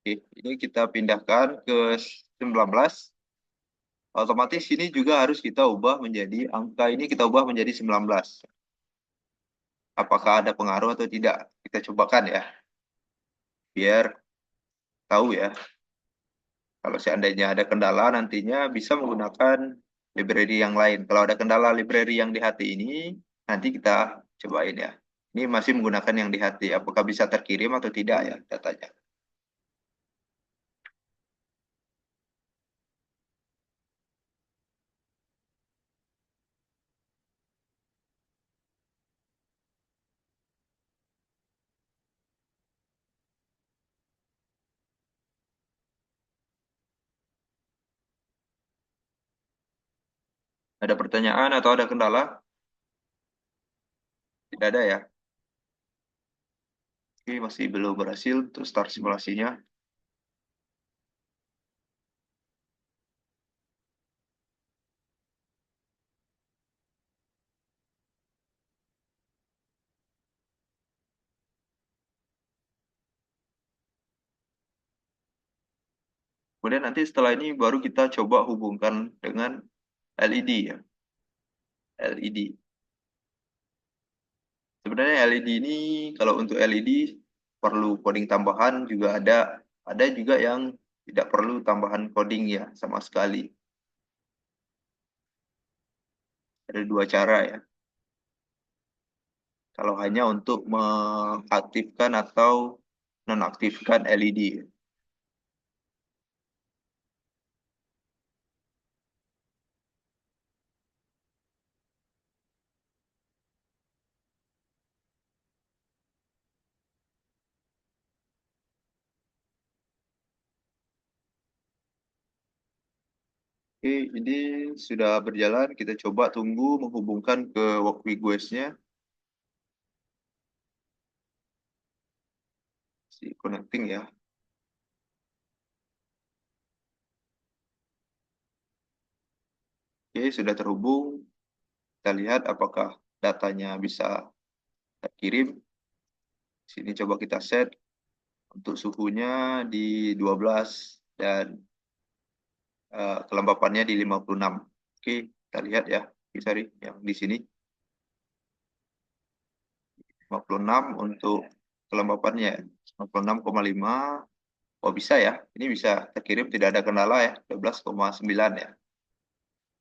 A: Oke, ini kita pindahkan ke 19. Otomatis ini juga harus kita ubah menjadi, angka ini kita ubah menjadi 19. Apakah ada pengaruh atau tidak? Kita cobakan ya. Biar tahu ya. Kalau seandainya ada kendala, nantinya bisa menggunakan library yang lain. Kalau ada kendala library yang di hati ini, nanti kita cobain ya. Ini masih menggunakan yang di hati. Apakah bisa terkirim atau tidak ya datanya. Ada pertanyaan atau ada kendala? Tidak ada ya. Oke, masih belum berhasil untuk start simulasinya. Kemudian nanti setelah ini baru kita coba hubungkan dengan LED ya. LED. Sebenarnya LED ini kalau untuk LED perlu coding tambahan juga ada. Ada juga yang tidak perlu tambahan coding ya sama sekali. Ada dua cara ya. Kalau hanya untuk mengaktifkan atau nonaktifkan LED. Oke, ini sudah berjalan. Kita coba tunggu menghubungkan ke walk request-nya. Si connecting ya. Oke, sudah terhubung. Kita lihat apakah datanya bisa terkirim. Sini coba kita set untuk suhunya di 12 dan kelembapannya di 56. Oke, kita lihat ya. Sorry, yang di sini 56 untuk kelembapannya 56,5. Oh bisa ya, ini bisa terkirim tidak ada kendala ya, 12,9 ya.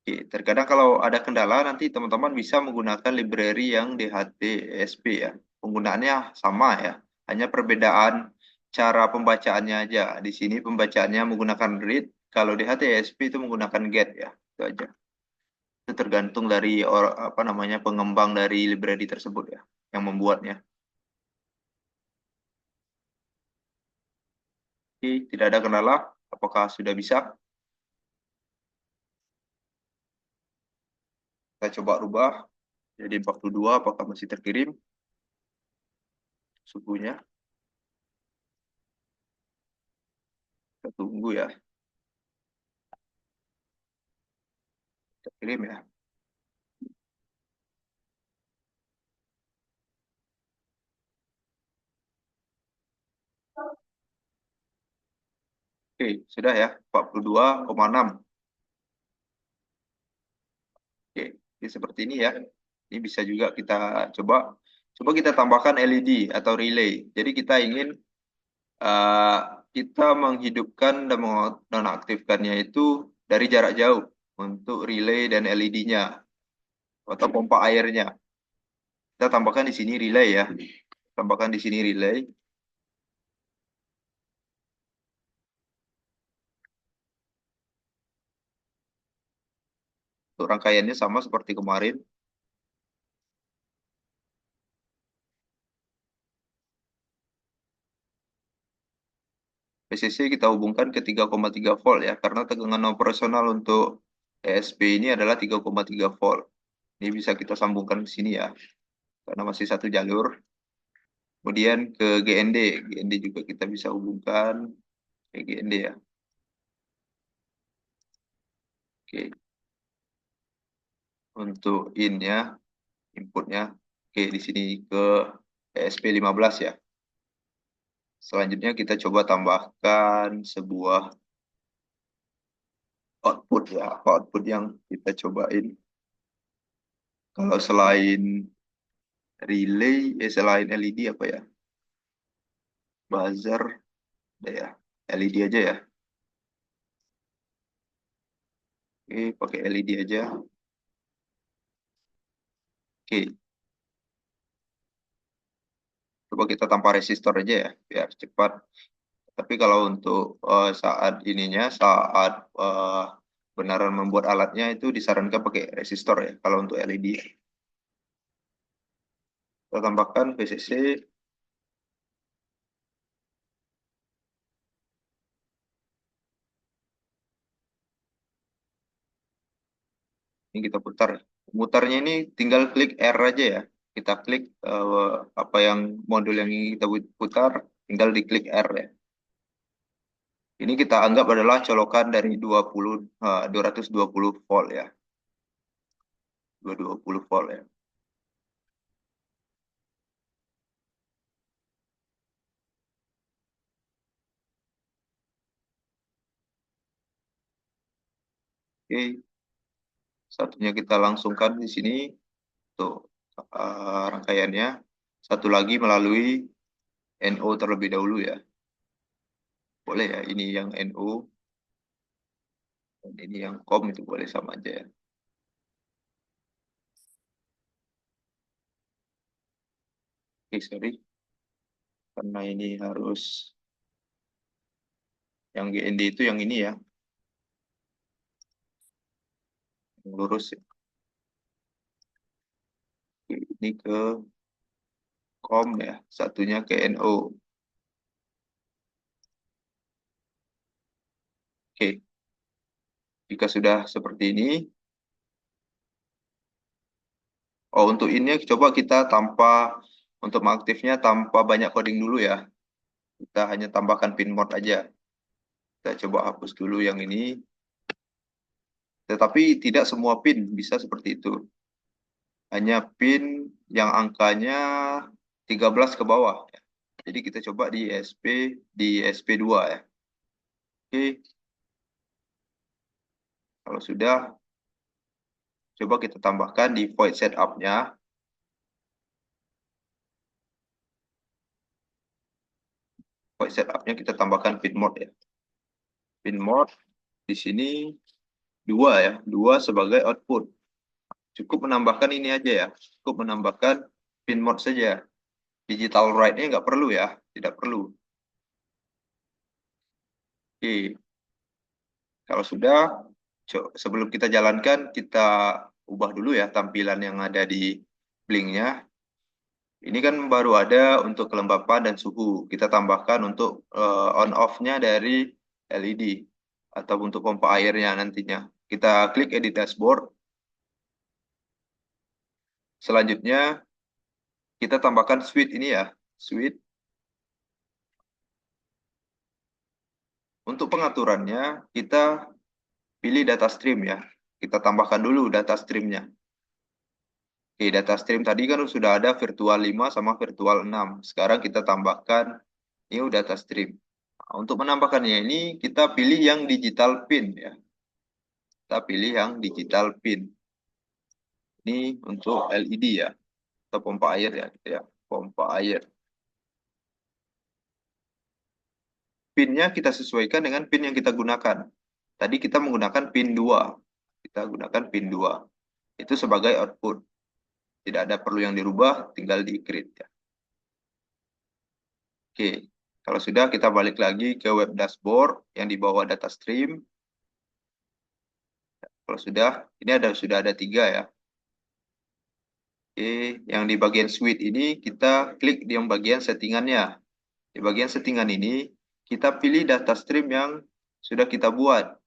A: Oke, terkadang kalau ada kendala nanti teman-teman bisa menggunakan library yang DHT ESP ya. Penggunaannya sama ya, hanya perbedaan cara pembacaannya aja. Di sini pembacaannya menggunakan read, kalau DHT ESP itu menggunakan get ya. Itu aja. Itu tergantung dari apa namanya pengembang dari library tersebut ya, yang membuatnya. Oke, tidak ada kendala. Apakah sudah bisa? Kita coba rubah jadi 42, apakah masih terkirim suhunya? Kita tunggu ya, terkirim ya. Oke, sudah ya, 42,6. Oke, ini seperti ini ya. Ini bisa juga kita coba. Coba kita tambahkan LED atau relay. Jadi kita ingin eh, kita menghidupkan dan menonaktifkannya itu dari jarak jauh untuk relay dan LED-nya atau pompa airnya. Kita tambahkan di sini relay ya. Tambahkan di sini relay. Untuk rangkaiannya sama seperti kemarin. PCC kita hubungkan ke 3,3 volt ya, karena tegangan operasional untuk ESP ini adalah 3,3 volt. Ini bisa kita sambungkan ke sini ya, karena masih satu jalur. Kemudian ke GND, GND juga kita bisa hubungkan ke GND ya. Oke, untuk in-nya, inputnya, oke di sini ke ESP15 ya. Selanjutnya kita coba tambahkan sebuah output ya, output yang kita cobain. Kalau selain relay, selain LED apa ya? Buzzer, ada ya. LED aja ya. Oke, pakai LED aja. Oke, coba kita tanpa resistor aja ya, biar cepat. Tapi kalau untuk saat ininya, saat benaran membuat alatnya itu disarankan pakai resistor ya. Kalau untuk LED, kita tambahkan VCC. Ini kita putar. Mutarnya ini tinggal klik R aja ya. Kita klik apa yang modul yang ingin kita putar, tinggal diklik R ya. Ini kita anggap adalah colokan dari 220 volt ya. 220 volt ya. Oke, satunya kita langsungkan di sini untuk rangkaiannya. Satu lagi melalui NO terlebih dahulu ya. Boleh ya, ini yang NO dan ini yang COM itu boleh sama aja ya. Oke, sorry. Karena ini harus yang GND itu yang ini ya, yang lurus ya. Oke, ini ke COM ya, satunya ke NO. Oke, jika sudah seperti ini, oh untuk ini coba kita tanpa, untuk mengaktifnya tanpa banyak coding dulu ya. Kita hanya tambahkan pin mode aja. Kita coba hapus dulu yang ini. Tetapi tidak semua pin bisa seperti itu. Hanya pin yang angkanya 13 ke bawah. Jadi kita coba di SP2 ya. Oke, kalau sudah, coba kita tambahkan di void setup-nya. Void setup-nya kita tambahkan pin mode ya. Pin mode di sini dua ya, dua sebagai output. Cukup menambahkan ini aja ya, cukup menambahkan pin mode saja. Digital write-nya nggak perlu ya, tidak perlu. Oke, kalau sudah, sebelum kita jalankan, kita ubah dulu ya tampilan yang ada di blinknya. Ini kan baru ada untuk kelembapan dan suhu. Kita tambahkan untuk on off-nya dari LED atau untuk pompa airnya nantinya. Kita klik edit dashboard. Selanjutnya kita tambahkan switch ini ya. Switch. Untuk pengaturannya kita pilih data stream ya. Kita tambahkan dulu data streamnya. Oke, data stream tadi kan sudah ada virtual 5 sama virtual 6. Sekarang kita tambahkan new data stream. Nah, untuk menambahkannya ini kita pilih yang digital pin ya. Kita pilih yang digital pin. Ini untuk LED ya, atau pompa air ya, gitu ya. Pompa air. Pinnya kita sesuaikan dengan pin yang kita gunakan. Tadi kita menggunakan pin 2. Kita gunakan pin 2. Itu sebagai output. Tidak ada perlu yang dirubah, tinggal di-create ya. Oke, kalau sudah kita balik lagi ke web dashboard yang di bawah data stream. Kalau sudah, ini sudah ada 3 ya. Oke, yang di bagian suite ini kita klik di yang bagian settingannya. Di bagian settingan ini kita pilih data stream yang sudah kita buat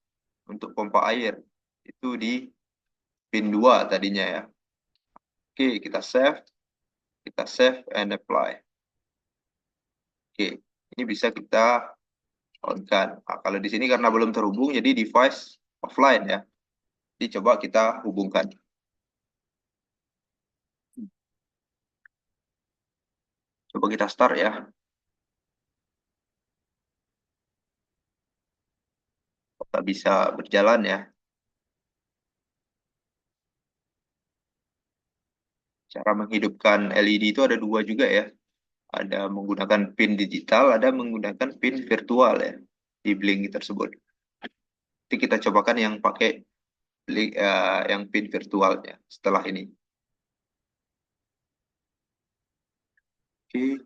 A: untuk pompa air. Itu di pin 2 tadinya ya. Oke, kita save and apply. Oke, ini bisa kita on-kan. Nah, kalau di sini karena belum terhubung, jadi device offline ya. Jadi coba kita hubungkan. Coba kita start ya. Kita bisa berjalan ya. Cara menghidupkan LED itu ada 2 juga ya. Ada menggunakan pin digital, ada menggunakan pin virtual ya di Blink tersebut. Jadi kita cobakan yang pakai yang pin virtualnya setelah ini. Oke,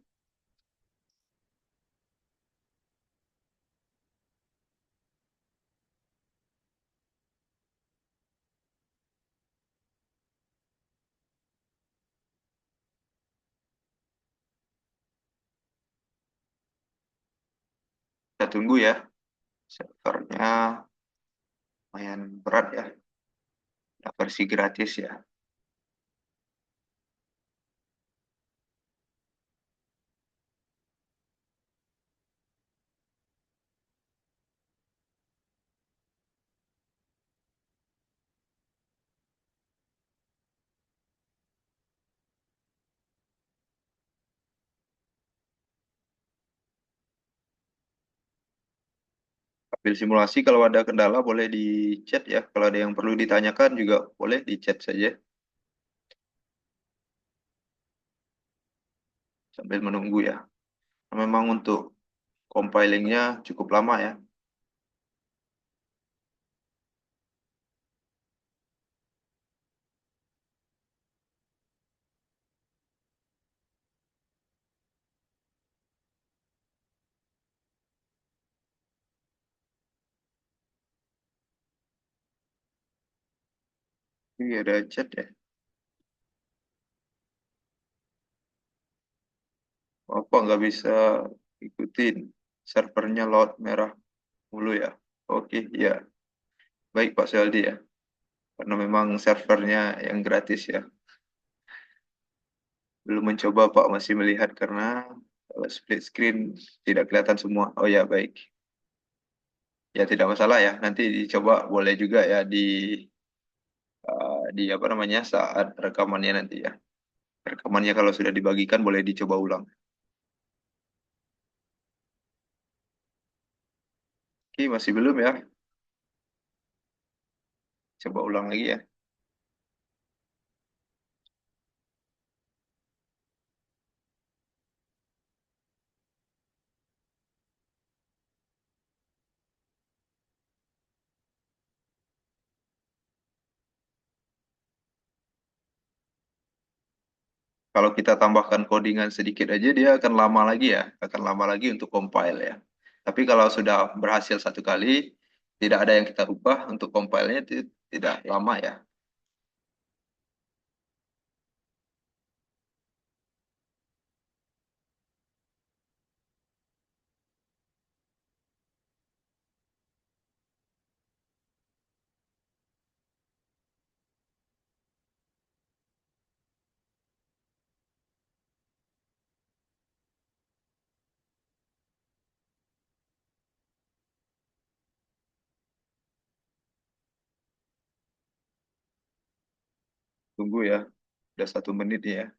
A: kita tunggu ya. Servernya lumayan berat ya. Ada versi gratis ya. Ambil simulasi kalau ada kendala boleh di chat ya. Kalau ada yang perlu ditanyakan juga boleh di chat saja sambil menunggu ya. Memang untuk compilingnya cukup lama ya. Ini ada chat ya. Apa nggak bisa ikutin servernya load merah mulu ya. Oke, ya. Baik Pak Seldi ya. Karena memang servernya yang gratis ya. Belum mencoba Pak, masih melihat karena kalau split screen tidak kelihatan semua. Oh ya, baik. Ya tidak masalah ya. Nanti dicoba boleh juga ya di apa namanya saat rekamannya nanti ya. Rekamannya kalau sudah dibagikan boleh dicoba ulang. Oke, masih belum ya. Coba ulang lagi ya. Kalau kita tambahkan codingan sedikit aja dia akan lama lagi ya, akan lama lagi untuk compile ya. Tapi kalau sudah berhasil satu kali, tidak ada yang kita ubah untuk compile-nya itu tidak lama ya. Tunggu ya, udah 1 menit ya.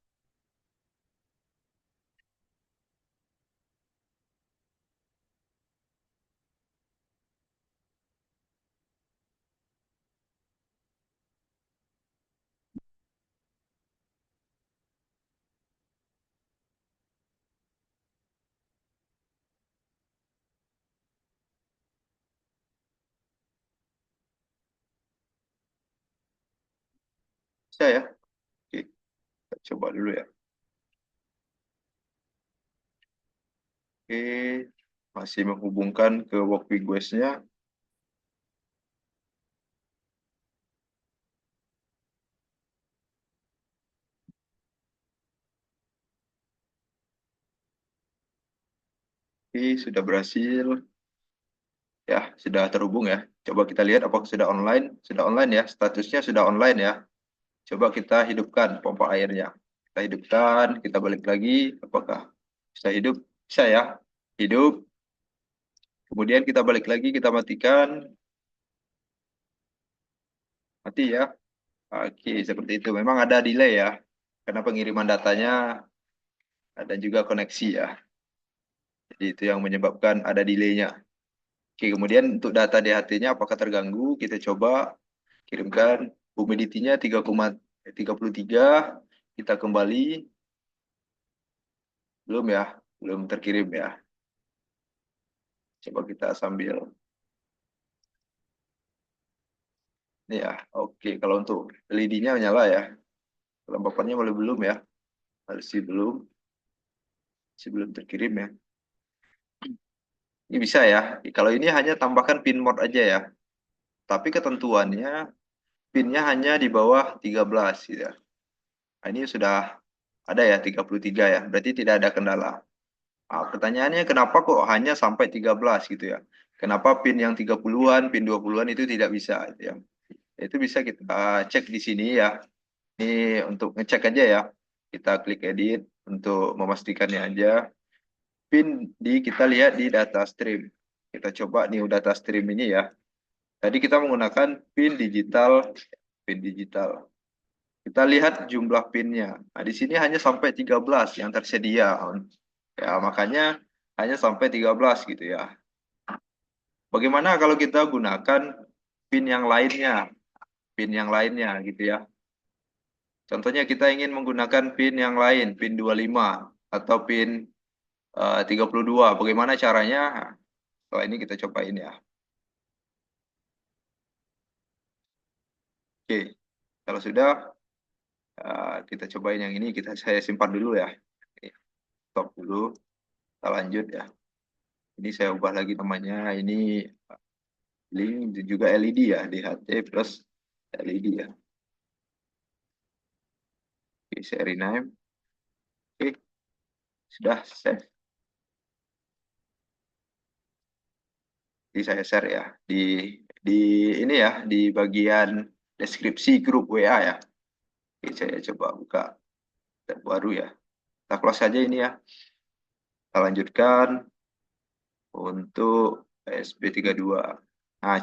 A: Bisa ya? Oke, kita coba dulu ya. Oke, masih menghubungkan ke work request-nya. Oke, sudah berhasil. Ya, sudah terhubung ya. Coba kita lihat apakah sudah online. Sudah online ya, statusnya sudah online ya. Coba kita hidupkan pompa airnya. Kita hidupkan, kita balik lagi. Apakah bisa hidup? Bisa ya. Hidup. Kemudian kita balik lagi, kita matikan. Mati ya. Oke, seperti itu. Memang ada delay ya. Karena pengiriman datanya ada juga koneksi ya. Jadi itu yang menyebabkan ada delay-nya. Oke, kemudian untuk data DHT-nya apakah terganggu? Kita coba kirimkan. Humidity-nya 3,33. Kita kembali. Belum ya. Belum terkirim ya. Coba kita sambil. Ini ya. Oke, kalau untuk LED-nya nyala ya. Kelompakannya boleh belum ya. Masih belum. Masih belum terkirim ya. Ini bisa ya. Kalau ini hanya tambahkan pin mode aja ya. Tapi ketentuannya pinnya hanya di bawah 13 gitu ya. Nah, ini sudah ada ya 33 ya. Berarti tidak ada kendala. Nah, pertanyaannya kenapa kok hanya sampai 13 gitu ya. Kenapa pin yang 30-an, pin 20-an itu tidak bisa gitu ya. Itu bisa kita cek di sini ya. Ini untuk ngecek aja ya. Kita klik edit untuk memastikannya aja. Pin kita lihat di data stream. Kita coba new data stream ini ya. Tadi kita menggunakan pin digital. Kita lihat jumlah pinnya. Nah, di sini hanya sampai 13 yang tersedia. Ya, makanya hanya sampai 13 gitu ya. Bagaimana kalau kita gunakan pin yang lainnya? Pin yang lainnya gitu ya. Contohnya kita ingin menggunakan pin yang lain, pin 25 atau pin 32. Bagaimana caranya? Setelah ini kita cobain ya. Oke, kalau sudah kita cobain yang ini, saya simpan dulu ya. Oke, stop dulu, kita lanjut ya. Ini saya ubah lagi namanya, ini link juga LED ya, DHT plus LED ya. Oke, saya rename. Oke, sudah save. Jadi saya share ya di ini ya di bagian deskripsi grup WA ya. Oke, saya coba buka tab baru ya. Kita close saja ini ya. Kita lanjutkan untuk PSB32. Nah,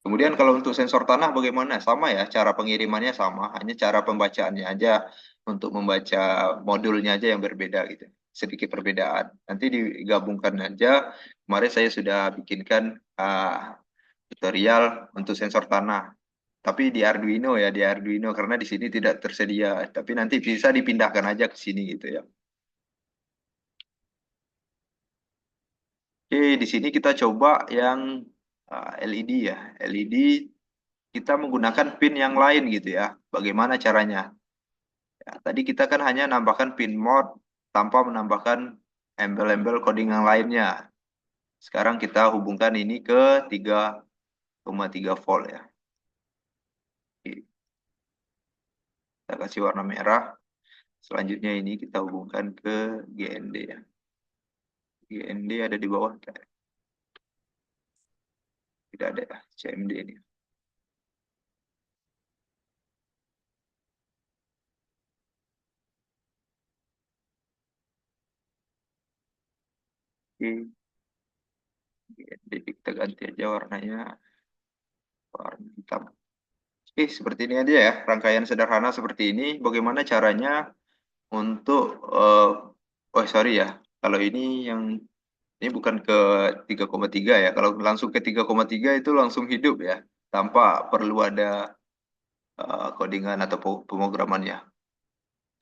A: kemudian kalau untuk sensor tanah bagaimana? Sama ya, cara pengirimannya sama, hanya cara pembacaannya aja untuk membaca modulnya aja yang berbeda gitu. Sedikit perbedaan. Nanti digabungkan aja. Kemarin saya sudah bikinkan tutorial untuk sensor tanah. Tapi di Arduino ya, di Arduino karena di sini tidak tersedia. Tapi nanti bisa dipindahkan aja ke sini gitu ya. Oke, di sini kita coba yang LED ya. LED kita menggunakan pin yang lain gitu ya. Bagaimana caranya? Ya, tadi kita kan hanya nambahkan pin mode tanpa menambahkan embel-embel coding yang lainnya. Sekarang kita hubungkan ini ke 3,3 volt ya. Oke, kita kasih warna merah. Selanjutnya ini kita hubungkan ke GND ya. GND ada di bawah. Tidak ada ya, CMD ini. Oke, GND kita ganti aja warnanya warna hitam. Seperti ini aja ya, rangkaian sederhana seperti ini. Bagaimana caranya untuk, oh sorry ya, kalau ini bukan ke 3,3 ya. Kalau langsung ke 3,3 itu langsung hidup ya, tanpa perlu ada codingan atau pemrogramannya.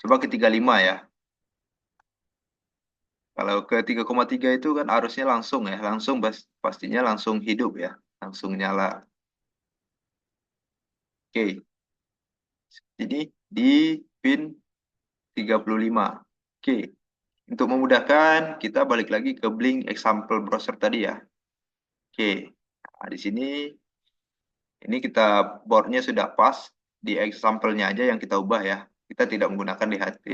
A: Coba ke 35 ya. Kalau ke 3,3 itu kan arusnya langsung ya, langsung pastinya langsung hidup ya, langsung nyala. Oke, jadi di pin 35. Oke, untuk memudahkan kita balik lagi ke Blink example browser tadi ya. Oke, nah, di sini ini kita boardnya sudah pas, di example-nya aja yang kita ubah ya. Kita tidak menggunakan DHT,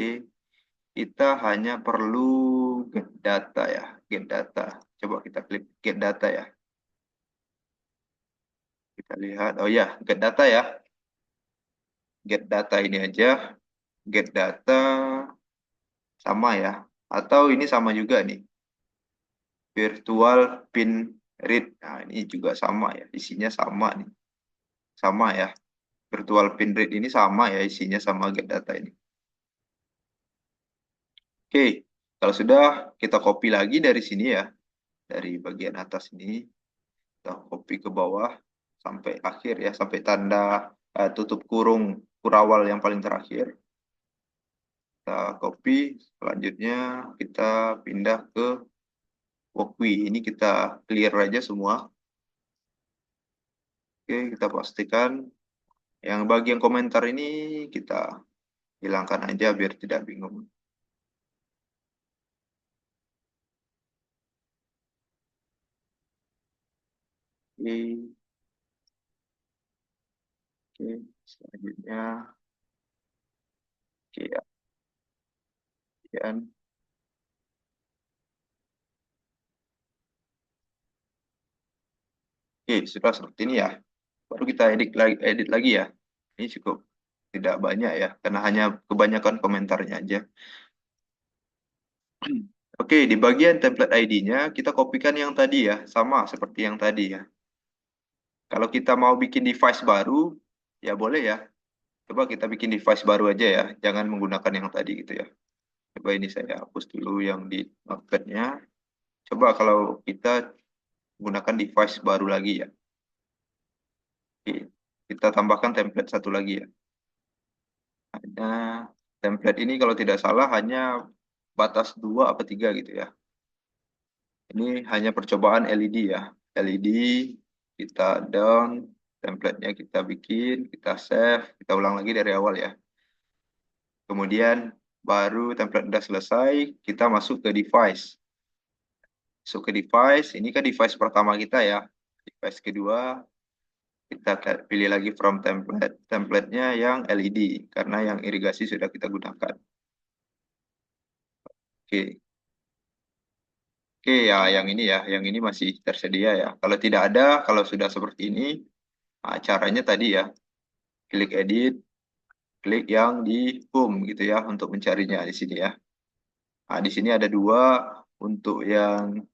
A: kita hanya perlu get data ya, get data. Coba kita klik get data ya. Kita lihat, oh ya, get data ya. Get data ini aja, get data sama ya. Atau ini sama juga nih, virtual pin read. Nah, ini juga sama ya, isinya sama nih. Sama ya, virtual pin read ini sama ya, isinya sama get data ini. Oke, kalau sudah kita copy lagi dari sini ya, dari bagian atas ini, kita copy ke bawah sampai akhir ya, sampai tanda tutup kurung kurawal yang paling terakhir. Kita copy, selanjutnya kita pindah ke Walkway. Ini kita clear aja semua. Oke, kita pastikan yang bagian komentar ini kita hilangkan aja biar tidak bingung. Oke, oke. Selanjutnya, oke ya, kemudian, oke, sudah seperti ini ya. Baru kita edit lagi ya. Ini cukup tidak banyak ya, karena hanya kebanyakan komentarnya aja. Oke, di bagian template ID-nya kita kopikan yang tadi ya, sama seperti yang tadi ya. Kalau kita mau bikin device baru, ya boleh ya. Coba kita bikin device baru aja ya, jangan menggunakan yang tadi gitu ya. Coba ini saya hapus dulu yang di notepad-nya. Coba kalau kita menggunakan device baru lagi ya. Oke, kita tambahkan template satu lagi ya. Nah, template ini kalau tidak salah hanya batas 2 atau 3 gitu ya. Ini hanya percobaan LED ya. LED kita down, template-nya kita bikin, kita save, kita ulang lagi dari awal ya. Kemudian baru template udah selesai, kita masuk ke device. Masuk ke device, ini kan device pertama kita ya. Device kedua, kita pilih lagi from template. Template-nya yang LED, karena yang irigasi sudah kita gunakan. Oke. Oke ya, yang ini masih tersedia ya. Kalau tidak ada, kalau sudah seperti ini, nah, caranya tadi ya, klik edit, klik yang di home gitu ya untuk mencarinya di sini ya. Nah, di sini ada dua untuk yang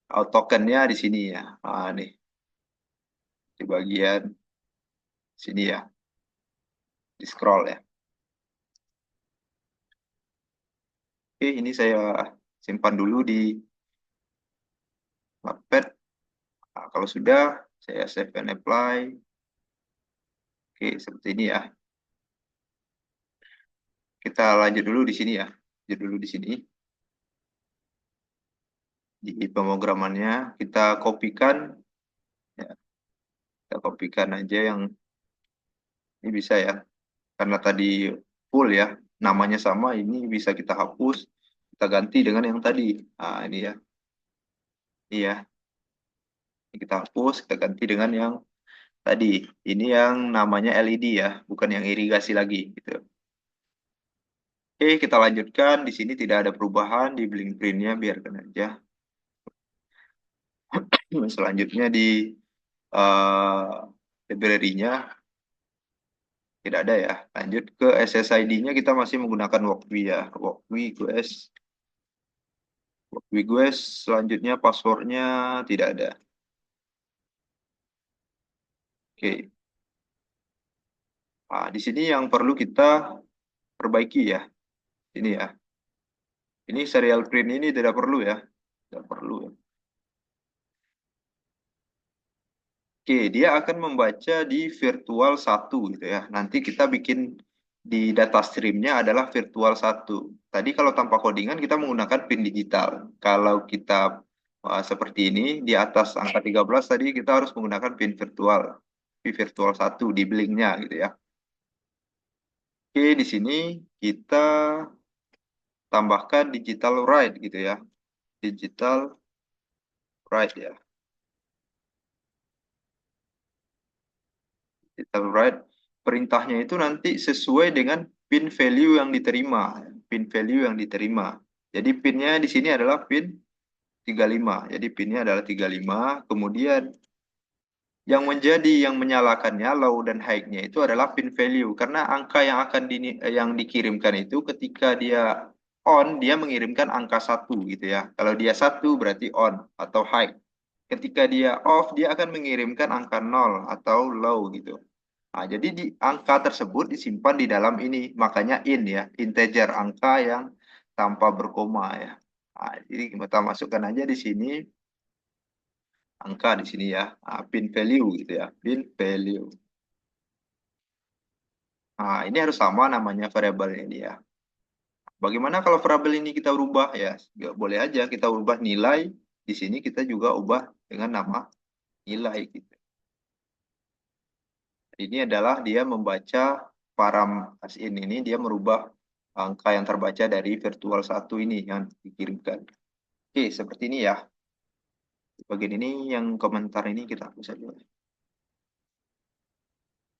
A: tokennya di sini ya. Nah, nih di bagian sini ya, di scroll ya. Oke, ini saya simpan dulu di Notepad. Nah, kalau sudah, saya save and apply. Oke, seperti ini ya. Kita lanjut dulu di sini ya. Lanjut dulu di sini. Di pemrogramannya kita kopikan ya, kita kopikan aja yang ini bisa ya, karena tadi full ya, namanya sama, ini bisa kita hapus, kita ganti dengan yang tadi. Nah, ini ya. Iya, ini kita hapus, kita ganti dengan yang tadi. Ini yang namanya LED ya, bukan yang irigasi lagi gitu. Oke, kita lanjutkan. Di sini tidak ada perubahan di bling printnya, biarkan aja. Selanjutnya di library-nya tidak ada ya. Lanjut ke SSID-nya, kita masih menggunakan Walkwi ya. Walkwi GoS. Walkwi GoS. Selanjutnya passwordnya tidak ada. Oke. Nah, di sini yang perlu kita perbaiki ya. Ini ya. Ini serial print ini tidak perlu ya. Tidak perlu ya. Oke, dia akan membaca di virtual 1 gitu ya. Nanti kita bikin di data streamnya adalah virtual 1. Tadi kalau tanpa codingan kita menggunakan pin digital. Kalau kita seperti ini, di atas angka 13 tadi kita harus menggunakan pin virtual. Pin virtual 1 di blinknya gitu ya. Oke, di sini kita tambahkan digital write gitu ya. Digital write ya. Digital write. Perintahnya itu nanti sesuai dengan pin value yang diterima. Pin value yang diterima. Jadi pinnya di sini adalah pin 35. Jadi pinnya adalah 35. Kemudian yang menyalakannya low dan high-nya itu adalah pin value. Karena angka yang dikirimkan itu ketika dia on, dia mengirimkan angka 1 gitu ya. Kalau dia 1 berarti on atau high. Ketika dia off, dia akan mengirimkan angka 0 atau low gitu. Nah, jadi di angka tersebut disimpan di dalam ini, makanya in ya, integer, angka yang tanpa berkoma ya. Nah, jadi kita masukkan aja di sini angka di sini ya, nah, pin value gitu ya, pin value. Nah, ini harus sama namanya variabel ini ya. Bagaimana kalau variabel ini kita ubah ya? Ya, boleh aja kita ubah nilai, di sini kita juga ubah dengan nama nilai gitu. Ini adalah dia membaca param asin ini, dia merubah angka yang terbaca dari virtual 1 ini yang dikirimkan. Oke, seperti ini ya. Di bagian ini yang komentar ini kita hapus saja.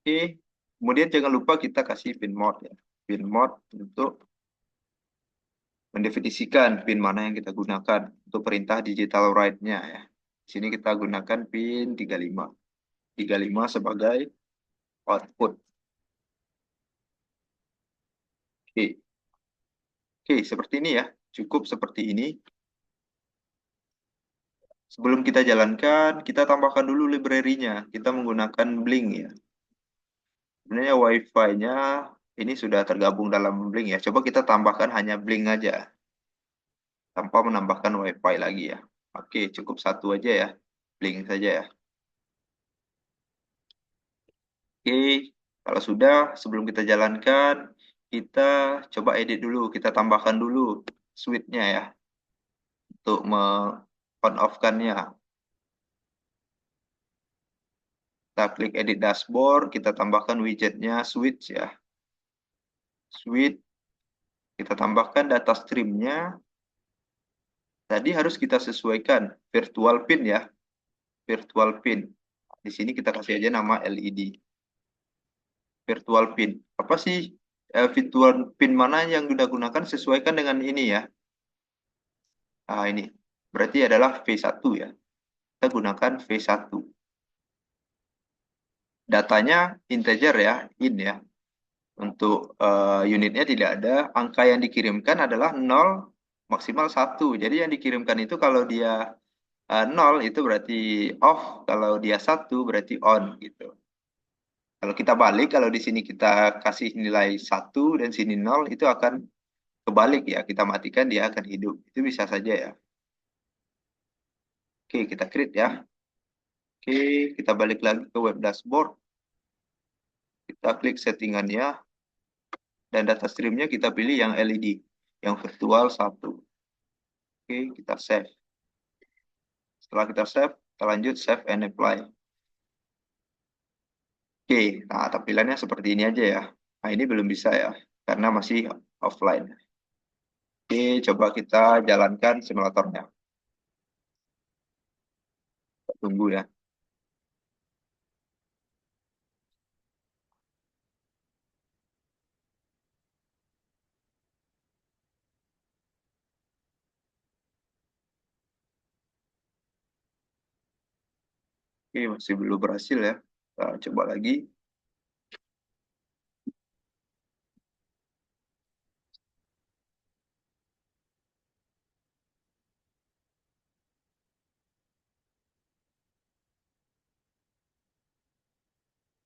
A: Oke, kemudian jangan lupa kita kasih pin mode ya. Pin mode untuk mendefinisikan pin mana yang kita gunakan untuk perintah digital write-nya ya. Di sini kita gunakan pin 35. 35 sebagai output. Oke. Oke, seperti ini ya. Cukup seperti ini. Sebelum kita jalankan, kita tambahkan dulu library-nya. Kita menggunakan Blink ya. Sebenarnya Wi-Fi-nya ini sudah tergabung dalam Blink ya. Coba kita tambahkan hanya Blink aja. Tanpa menambahkan Wi-Fi lagi ya. Oke, cukup satu aja ya. Blink saja ya. Oke, kalau sudah, sebelum kita jalankan, kita coba edit dulu. Kita tambahkan dulu switch-nya ya. Untuk on-off-kannya. Kita klik edit dashboard, kita tambahkan widgetnya switch ya. Switch, kita tambahkan data streamnya. Tadi harus kita sesuaikan virtual pin ya. Virtual pin. Di sini kita kasih aja nama LED. Virtual pin. Apa sih virtual pin mana yang kita gunakan, sesuaikan dengan ini ya. Nah, ini. Berarti adalah V1 ya. Kita gunakan V1. Datanya integer ya, in ya. Untuk unitnya tidak ada. Angka yang dikirimkan adalah 0 maksimal 1. Jadi yang dikirimkan itu kalau dia 0 itu berarti off, kalau dia 1 berarti on gitu. Kalau kita balik, kalau di sini kita kasih nilai 1 dan sini 0, itu akan kebalik ya. Kita matikan, dia akan hidup. Itu bisa saja ya. Oke, kita create ya. Oke, kita balik lagi ke web dashboard. Kita klik settingannya. Dan data streamnya kita pilih yang LED. Yang virtual 1. Oke, kita save. Setelah kita save, kita lanjut save and apply. Oke, nah tampilannya seperti ini aja ya. Nah, ini belum bisa ya. karena masih offline. Oke, coba kita jalankan simulatornya. Tunggu ya. Oke, masih belum berhasil ya. Kita coba lagi.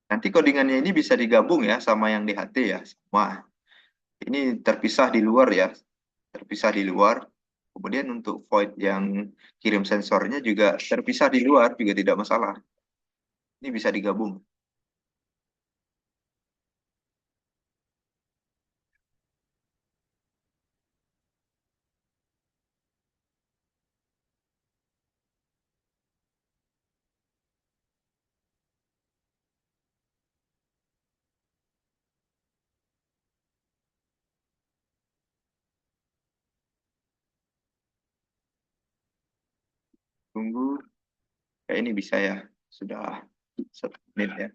A: Nanti codingannya ini bisa digabung ya sama yang di HT ya. Wah, ini terpisah di luar ya. Terpisah di luar. Kemudian untuk void yang kirim sensornya juga terpisah di luar, juga tidak masalah. Ini bisa digabung. Tunggu, kayak ini bisa ya. Sudah 1 menit ya.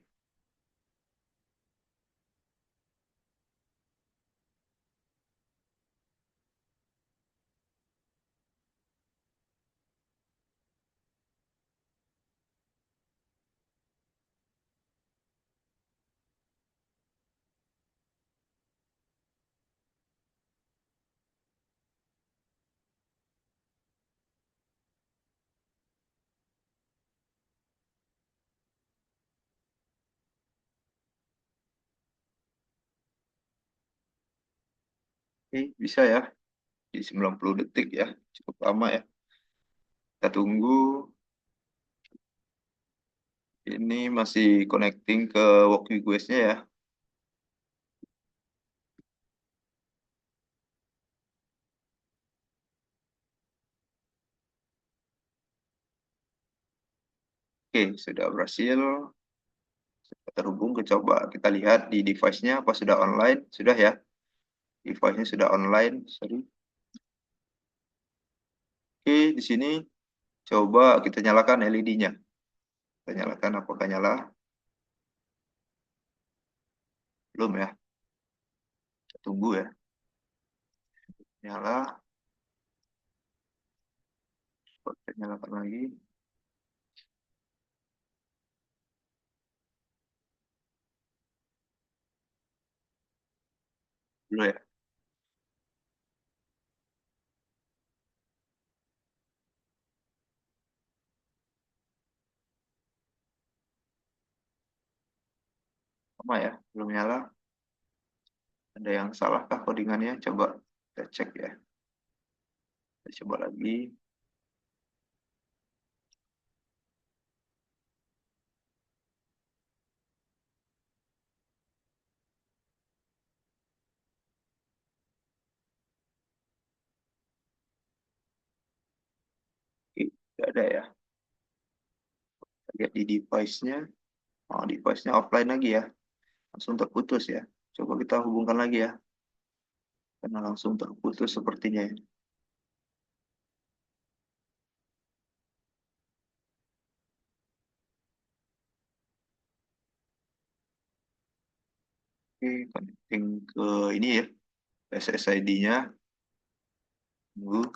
A: Oke, bisa ya. Di 90 detik ya. Cukup lama ya. Kita tunggu. Ini masih connecting ke walk request-nya ya. Oke, sudah berhasil. Terhubung, coba kita lihat di device-nya apa sudah online. Sudah ya. Device-nya sudah online. Sorry. Oke, di sini coba kita nyalakan LED-nya. Kita nyalakan, apakah nyala? Belum ya. Kita tunggu ya. Nyala. Kita nyalakan lagi. Dulu ya. Sama ya. Belum nyala. Ada yang salahkah codingannya? Coba kita cek ya. Kita coba lagi. Oke, tidak ada ya. Kita lihat di device-nya. Oh, device-nya offline lagi ya. Langsung terputus ya. Coba kita hubungkan lagi ya. Karena langsung terputus sepertinya ya. Oke, connecting ke ini ya. SSID-nya. Tunggu.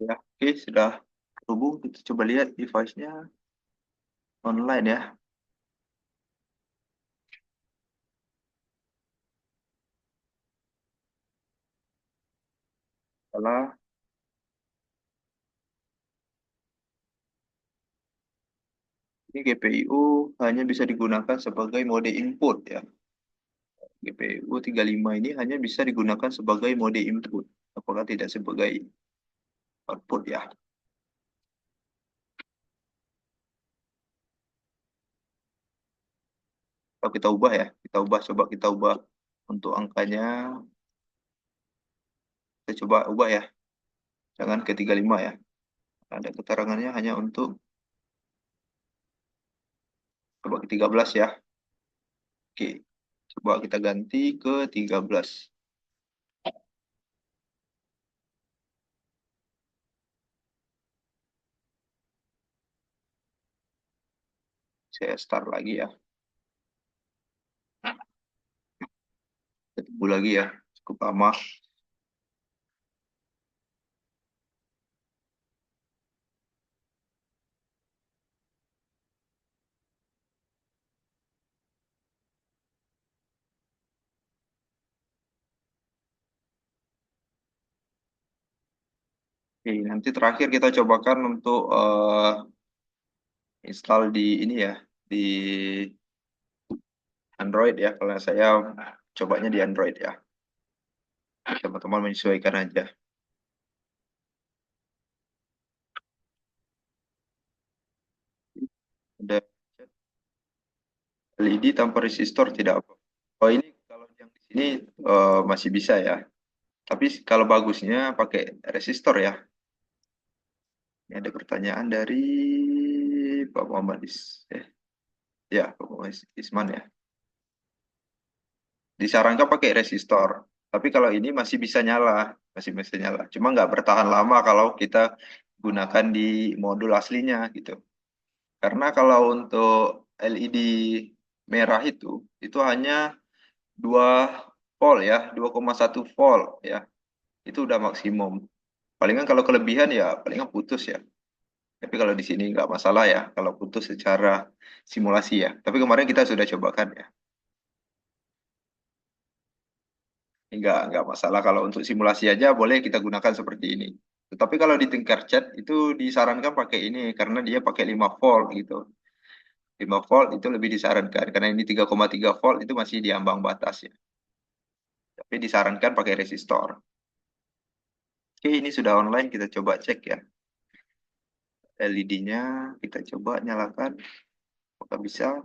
A: Ya, oke, sudah terhubung. Kita coba lihat device-nya online ya. Salah. Ini GPIO hanya bisa digunakan sebagai mode input ya. GPIO 35 ini hanya bisa digunakan sebagai mode input. apakah tidak sebagai output ya. Kalau kita ubah ya, coba kita ubah untuk angkanya, kita coba ubah ya, jangan ke 35 ya. Ada keterangannya hanya untuk coba ke 13 ya. Oke, coba kita ganti ke 13. Saya start lagi ya. Kita tunggu lagi ya, cukup lama. Oke, nanti terakhir kita cobakan untuk install di ini ya, di Android ya. Kalau saya cobanya di Android ya. Teman-teman menyesuaikan aja. Ada LED tanpa resistor tidak apa. Oh ini kalau yang di sini masih bisa ya. Tapi kalau bagusnya pakai resistor ya. Ini ada pertanyaan dari Pak Muhammad ya, Pak Muhammad Isman ya. Disarankan pakai resistor. Tapi kalau ini masih bisa nyala, masih bisa nyala. Cuma nggak bertahan lama kalau kita gunakan di modul aslinya gitu. Karena kalau untuk LED merah itu hanya 2 volt ya, 2,1 volt ya. Itu udah maksimum. Palingan kalau kelebihan ya palingan putus ya. Tapi kalau di sini nggak masalah ya, kalau putus secara simulasi ya. Tapi kemarin kita sudah cobakan ya. Nggak masalah kalau untuk simulasi aja boleh kita gunakan seperti ini. Tetapi kalau di tingkat chat itu disarankan pakai ini karena dia pakai 5 volt gitu. 5 volt itu lebih disarankan karena ini 3,3 volt itu masih di ambang batas ya. Tapi disarankan pakai resistor. Oke, ini sudah online, kita coba cek ya. LED-nya kita coba nyalakan. Apakah bisa?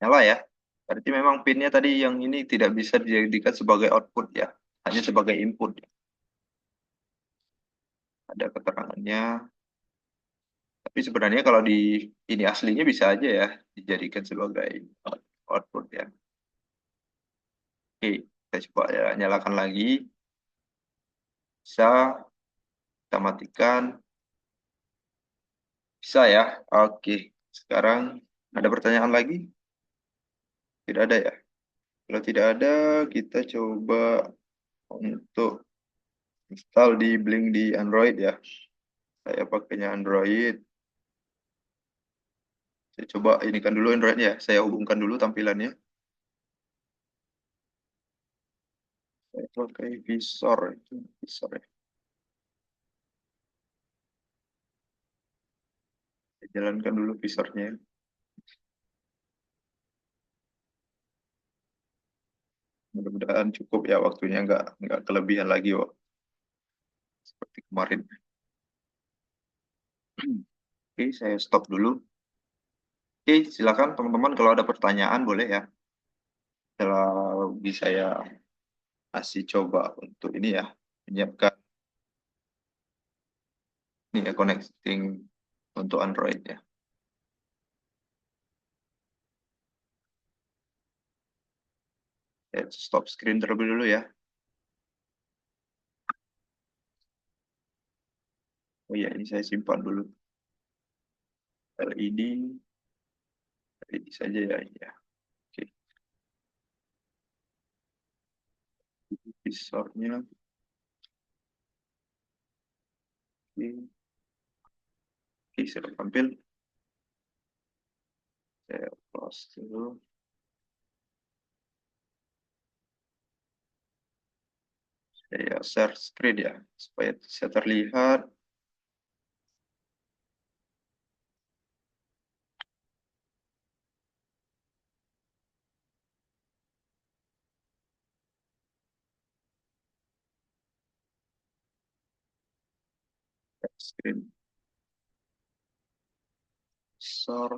A: Nyala ya. Berarti memang pinnya tadi yang ini tidak bisa dijadikan sebagai output ya. Hanya sebagai input. Ada keterangannya. Tapi sebenarnya kalau di ini aslinya bisa aja ya dijadikan sebagai output ya. Oke, kita coba ya, nyalakan lagi. Bisa, kita matikan. Bisa ya. Oke, sekarang ada pertanyaan lagi? Tidak ada ya. Kalau tidak ada, kita coba untuk install di Blink di Android ya. Saya pakainya Android. Saya coba ini kan dulu Android ya. Saya hubungkan dulu tampilannya. Saya pakai visor itu, visor ya. Saya jalankan dulu visornya. Mudah-mudahan cukup ya waktunya nggak kelebihan lagi kok seperti kemarin. Oke, saya stop dulu. Oke, silakan teman-teman kalau ada pertanyaan boleh ya. Setelah bisa saya kasih coba untuk ini ya, menyiapkan ini ya connecting untuk Android ya. Saya stop screen terlebih dulu ya. Oh iya, ini saya simpan dulu. LED, LED saja ya. Ya. Oke, visornya. Oke, oke, sudah tampil. Saya close dulu. Saya share screen ya, supaya bisa terlihat. screen besar.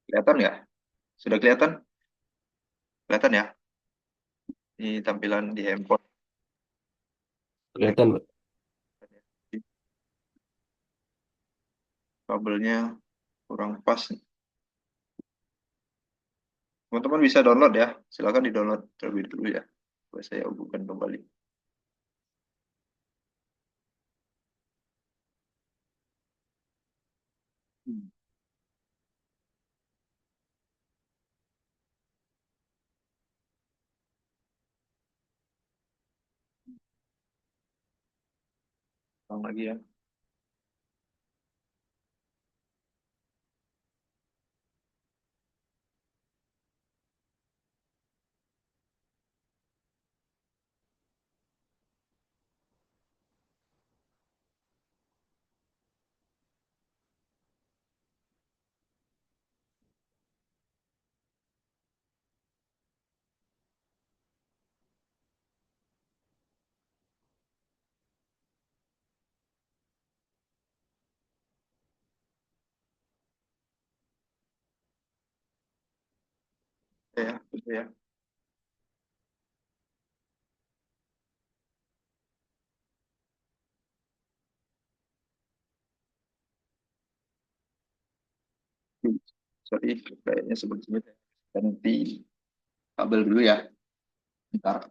A: Kelihatan ya? Sudah kelihatan? Kelihatan ya? Ini tampilan di handphone.
B: Kelihatan, Pak.
A: Kabelnya kurang pas. Teman-teman bisa download ya. Silakan di-download terlebih dulu ya. Coba saya hubungkan kembali. Hmm, ulang lagi ya. Ya, gitu ya. Hmm, Sorry, kayaknya sepertinya ganti kabel dulu ya. Bentar.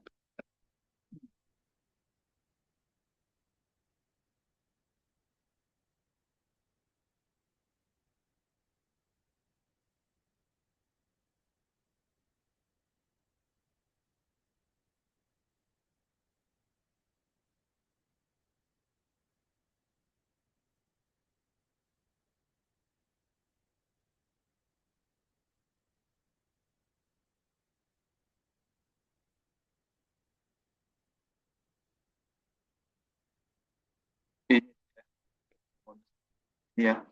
A: Iya.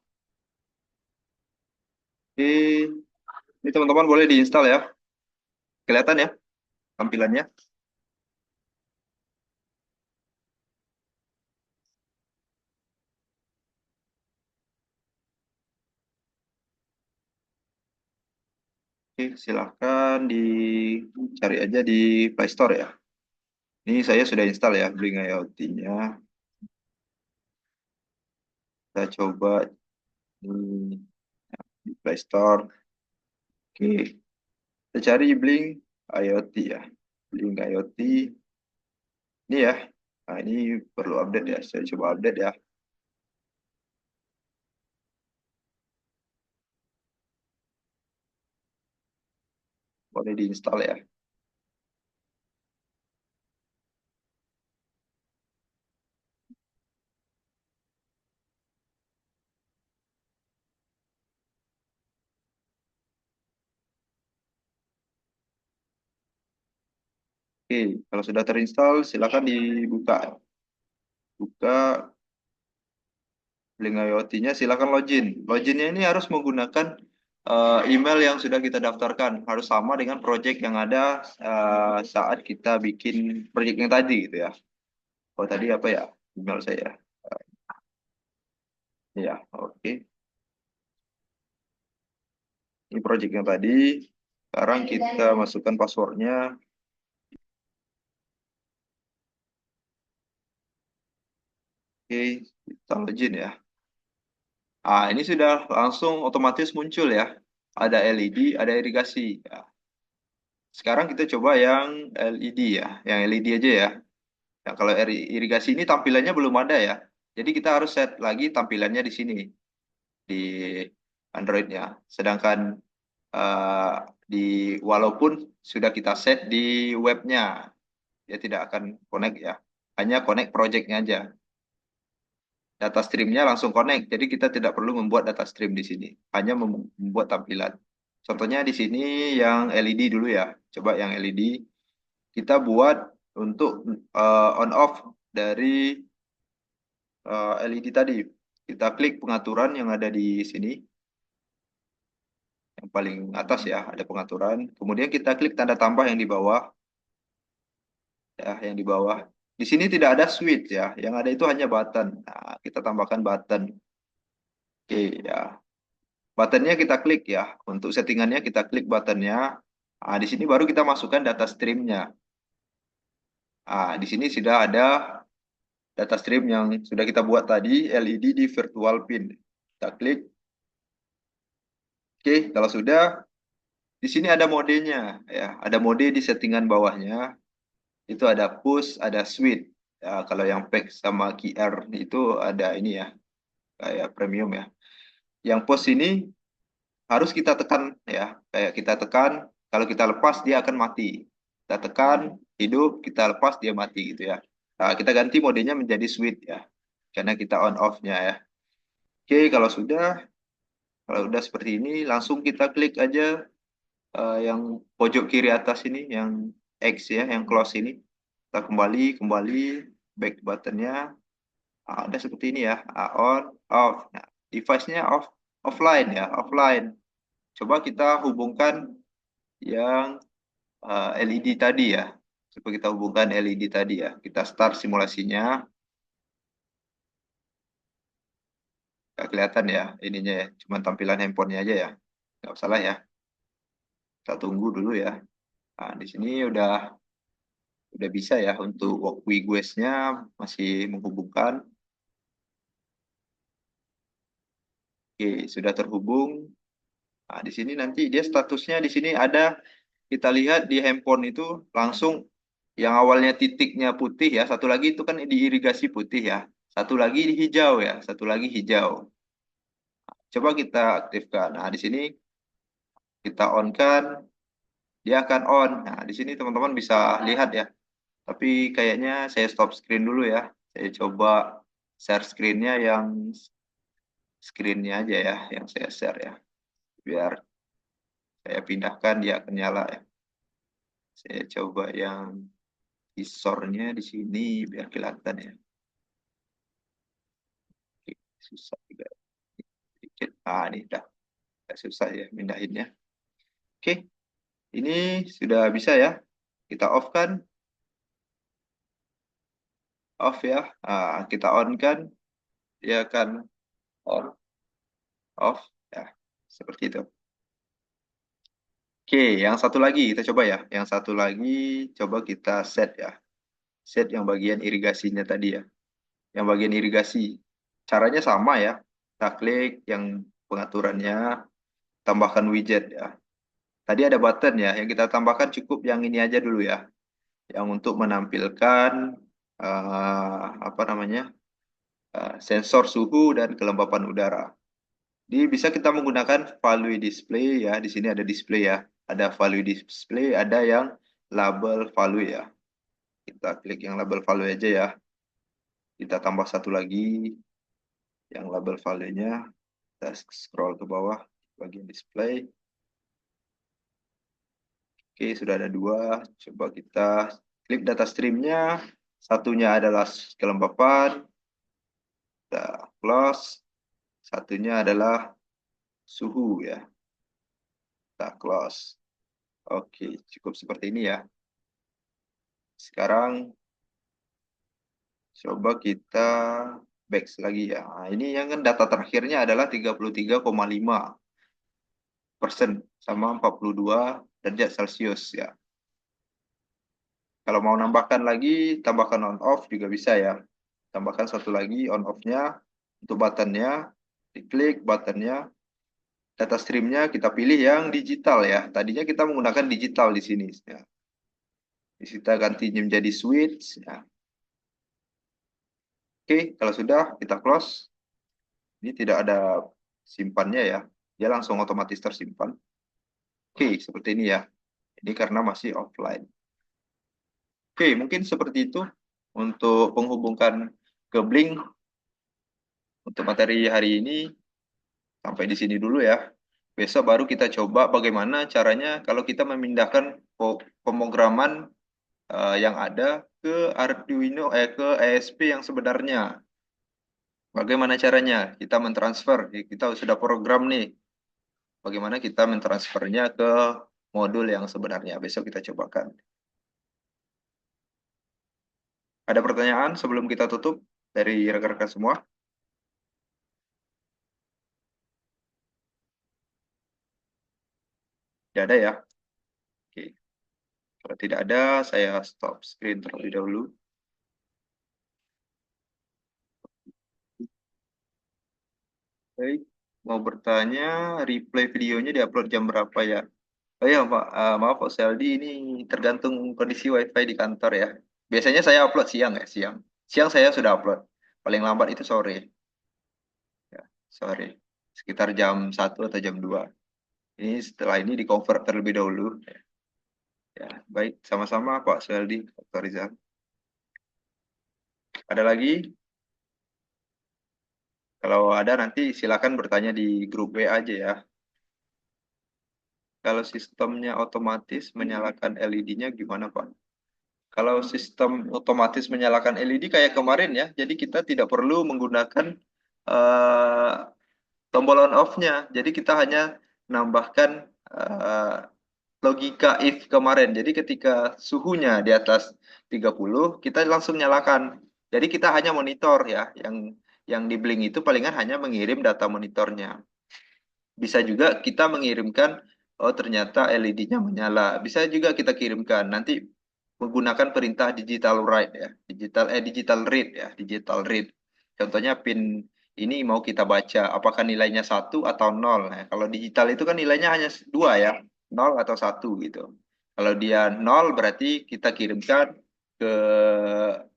A: Ini teman-teman boleh diinstal ya. Kelihatan ya tampilannya. Oke, silahkan dicari aja di Play Store ya. Ini saya sudah install ya Blink IoT-nya. Kita coba di Play Store. Oke, kita cari Blink IoT ya. Blink IoT ini ya. Nah, ini perlu update ya. Saya coba update ya. Boleh diinstal ya. Oke, kalau sudah terinstall, silakan dibuka. Buka Blink IoT-nya, silakan login. Loginnya ini harus menggunakan email yang sudah kita daftarkan. Harus sama dengan project yang ada saat kita bikin project yang tadi gitu ya. Oh tadi apa ya? Email saya. Ya, oke. Ini project yang tadi. Sekarang kita masukkan passwordnya. Oke, kita login ya. Ah, ini sudah langsung otomatis muncul ya. Ada LED, ada irigasi. Ya. Sekarang kita coba yang LED ya. Yang LED aja ya. Ya, kalau irigasi ini tampilannya belum ada ya. Jadi kita harus set lagi tampilannya di sini di Android-nya. Sedangkan eh, di walaupun sudah kita set di webnya, dia tidak akan connect ya. Hanya connect project-nya aja. Data stream-nya langsung connect. Jadi kita tidak perlu membuat data stream di sini. Hanya membuat tampilan. Contohnya di sini yang LED dulu ya. Coba yang LED kita buat untuk on off dari LED tadi. Kita klik pengaturan yang ada di sini. yang paling atas ya, ada pengaturan. Kemudian kita klik tanda tambah yang di bawah, ya, yang di bawah. Di sini tidak ada switch ya, yang ada itu hanya button. Nah, kita tambahkan button. Oke ya, buttonnya kita klik ya. Untuk settingannya kita klik buttonnya. Nah, di sini baru kita masukkan data streamnya. Nah, di sini sudah ada data stream yang sudah kita buat tadi, LED di virtual pin. Kita klik. Oke, kalau sudah, di sini ada modenya ya, ada mode di settingan bawahnya. Itu ada push, ada switch. Ya, kalau yang pack sama QR itu ada ini ya, kayak premium ya. Yang push ini harus kita tekan ya, kayak kita tekan, kalau kita lepas dia akan mati. Kita tekan, hidup, kita lepas dia mati gitu ya. Nah, kita ganti modenya menjadi switch ya, karena kita on off-nya ya. Oke, kalau udah seperti ini, langsung kita klik aja yang pojok kiri atas ini, yang X ya, yang close ini. Kita kembali, back buttonnya. Ada seperti ini ya, on, off. Nah, device-nya offline ya, offline. Coba kita hubungkan yang LED tadi ya. Coba kita hubungkan LED tadi ya. Kita start simulasinya. Nggak kelihatan ya ininya ya. Cuma tampilan handphonenya aja ya. Nggak salah ya. Kita tunggu dulu ya. Nah, di sini udah bisa ya untuk walkway guest-nya masih menghubungkan. Oke, sudah terhubung. Nah, di sini nanti dia statusnya di sini ada, kita lihat di handphone itu langsung yang awalnya titiknya putih ya, satu lagi itu kan diirigasi putih ya. Satu lagi hijau ya, satu lagi hijau. Coba kita aktifkan. Nah, di sini kita on kan, dia akan on. Nah, di sini teman-teman bisa lihat ya. Tapi kayaknya saya stop screen dulu ya. Saya coba share screen-nya yang screen-nya aja ya, yang saya share ya. Biar saya pindahkan dia akan nyala ya. Saya coba yang visornya di sini biar kelihatan ya. Oke, susah juga sedikit. Ini udah susah ya mindahinnya. Oke, ini sudah bisa ya. Kita off kan? Off ya. Kita on kan? Dia akan on, off ya. Seperti itu. Oke, yang satu lagi kita coba ya. Yang satu lagi coba kita set ya. Set yang bagian irigasinya tadi ya. Yang bagian irigasi. Caranya sama ya. Kita klik yang pengaturannya, tambahkan widget ya. Tadi ada button ya, yang kita tambahkan cukup yang ini aja dulu ya. Yang untuk menampilkan apa namanya? Sensor suhu dan kelembapan udara. Jadi bisa kita menggunakan value display ya. Di sini ada display ya. Ada value display, ada yang label value ya. Kita klik yang label value aja ya. Kita tambah satu lagi yang label value-nya. Kita scroll ke bawah bagian display. Oke, sudah ada dua. Coba kita klik data streamnya. Satunya adalah kelembapan. Kita close. Satunya adalah suhu ya. Kita close. Oke, cukup seperti ini ya. Sekarang coba kita back lagi ya. Nah, ini yang kan data terakhirnya adalah 33,5% sama 42 derajat Celcius ya. Kalau mau nambahkan lagi, tambahkan on off juga bisa ya. Tambahkan satu lagi on off-nya untuk buttonnya, diklik buttonnya, data streamnya kita pilih yang digital ya. Tadinya kita menggunakan digital di sini ya. Di sini kita gantinya menjadi switch ya. Oke, kalau sudah kita close. Ini tidak ada simpannya ya. Dia langsung otomatis tersimpan. Oke, seperti ini ya. Ini karena masih offline. Oke, mungkin seperti itu untuk menghubungkan ke Blink. Untuk materi hari ini sampai di sini dulu ya. Besok baru kita coba bagaimana caranya kalau kita memindahkan pemrograman yang ada ke Arduino ke ESP yang sebenarnya. Bagaimana caranya? Kita mentransfer, kita sudah program nih bagaimana kita mentransfernya ke modul yang sebenarnya. Besok kita cobakan. Ada pertanyaan sebelum kita tutup dari rekan-rekan semua? Tidak ada ya? Oke. Kalau tidak ada, saya stop screen terlebih dahulu. Baik, mau bertanya, replay videonya diupload jam berapa ya? Oh ya, Pak, maaf Pak Seldi, ini tergantung kondisi WiFi di kantor ya. Biasanya saya upload siang ya, siang. Siang saya sudah upload. Paling lambat itu sore, ya, sore. Sekitar jam 1 atau jam 2. Ini setelah ini di-convert terlebih dahulu. Ya, baik, sama-sama Pak Seldi, Pak Rizal. Ada lagi? Kalau ada nanti silakan bertanya di grup W aja ya. Kalau sistemnya otomatis menyalakan LED-nya gimana Pak? Kalau sistem otomatis menyalakan LED kayak kemarin ya, jadi kita tidak perlu menggunakan eh, tombol on off-nya. Jadi kita hanya menambahkan eh, logika if kemarin. Jadi ketika suhunya di atas 30, kita langsung nyalakan. Jadi kita hanya monitor ya, yang di Blink itu palingan hanya mengirim data monitornya. Bisa juga kita mengirimkan, oh ternyata LED-nya menyala. Bisa juga kita kirimkan. Nanti menggunakan perintah digital write ya, digital read ya, digital read. Contohnya pin ini mau kita baca, apakah nilainya 1 atau 0. Nah, kalau digital itu kan nilainya hanya dua ya, 0 atau 1 gitu. Kalau dia 0 berarti kita kirimkan ke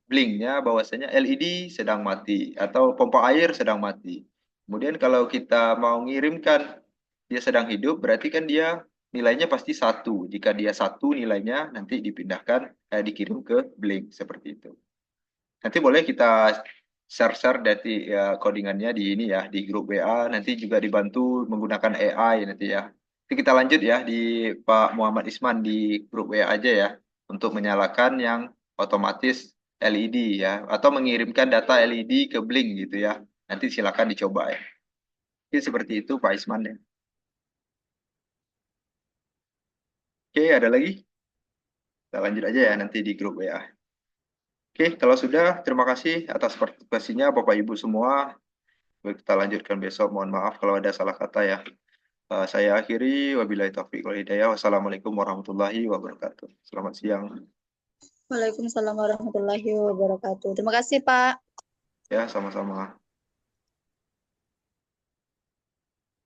A: blinknya bahwasanya LED sedang mati atau pompa air sedang mati. Kemudian kalau kita mau ngirimkan dia sedang hidup, berarti kan dia nilainya pasti 1. Jika dia 1 nilainya nanti dipindahkan, dikirim ke Blink seperti itu. Nanti boleh kita share-share dari codingannya di ini ya, di grup WA. Nanti juga dibantu menggunakan AI nanti ya. Nanti kita lanjut ya di Pak Muhammad Isman di grup WA aja ya, untuk menyalakan yang otomatis LED ya, atau mengirimkan data LED ke Blink gitu ya. Nanti silakan dicoba ya. Jadi seperti itu Pak Isman ya. Oke, ada lagi? Kita lanjut aja ya nanti di grup WA. Oke, kalau sudah, terima kasih atas partisipasinya Bapak Ibu semua. Kita lanjutkan besok. Mohon maaf kalau ada salah kata ya. Saya akhiri. Wabillahi taufiq wal hidayah. Wassalamualaikum warahmatullahi wabarakatuh. Selamat siang.
C: Waalaikumsalam warahmatullahi wabarakatuh. Terima kasih, Pak.
A: Ya, sama-sama.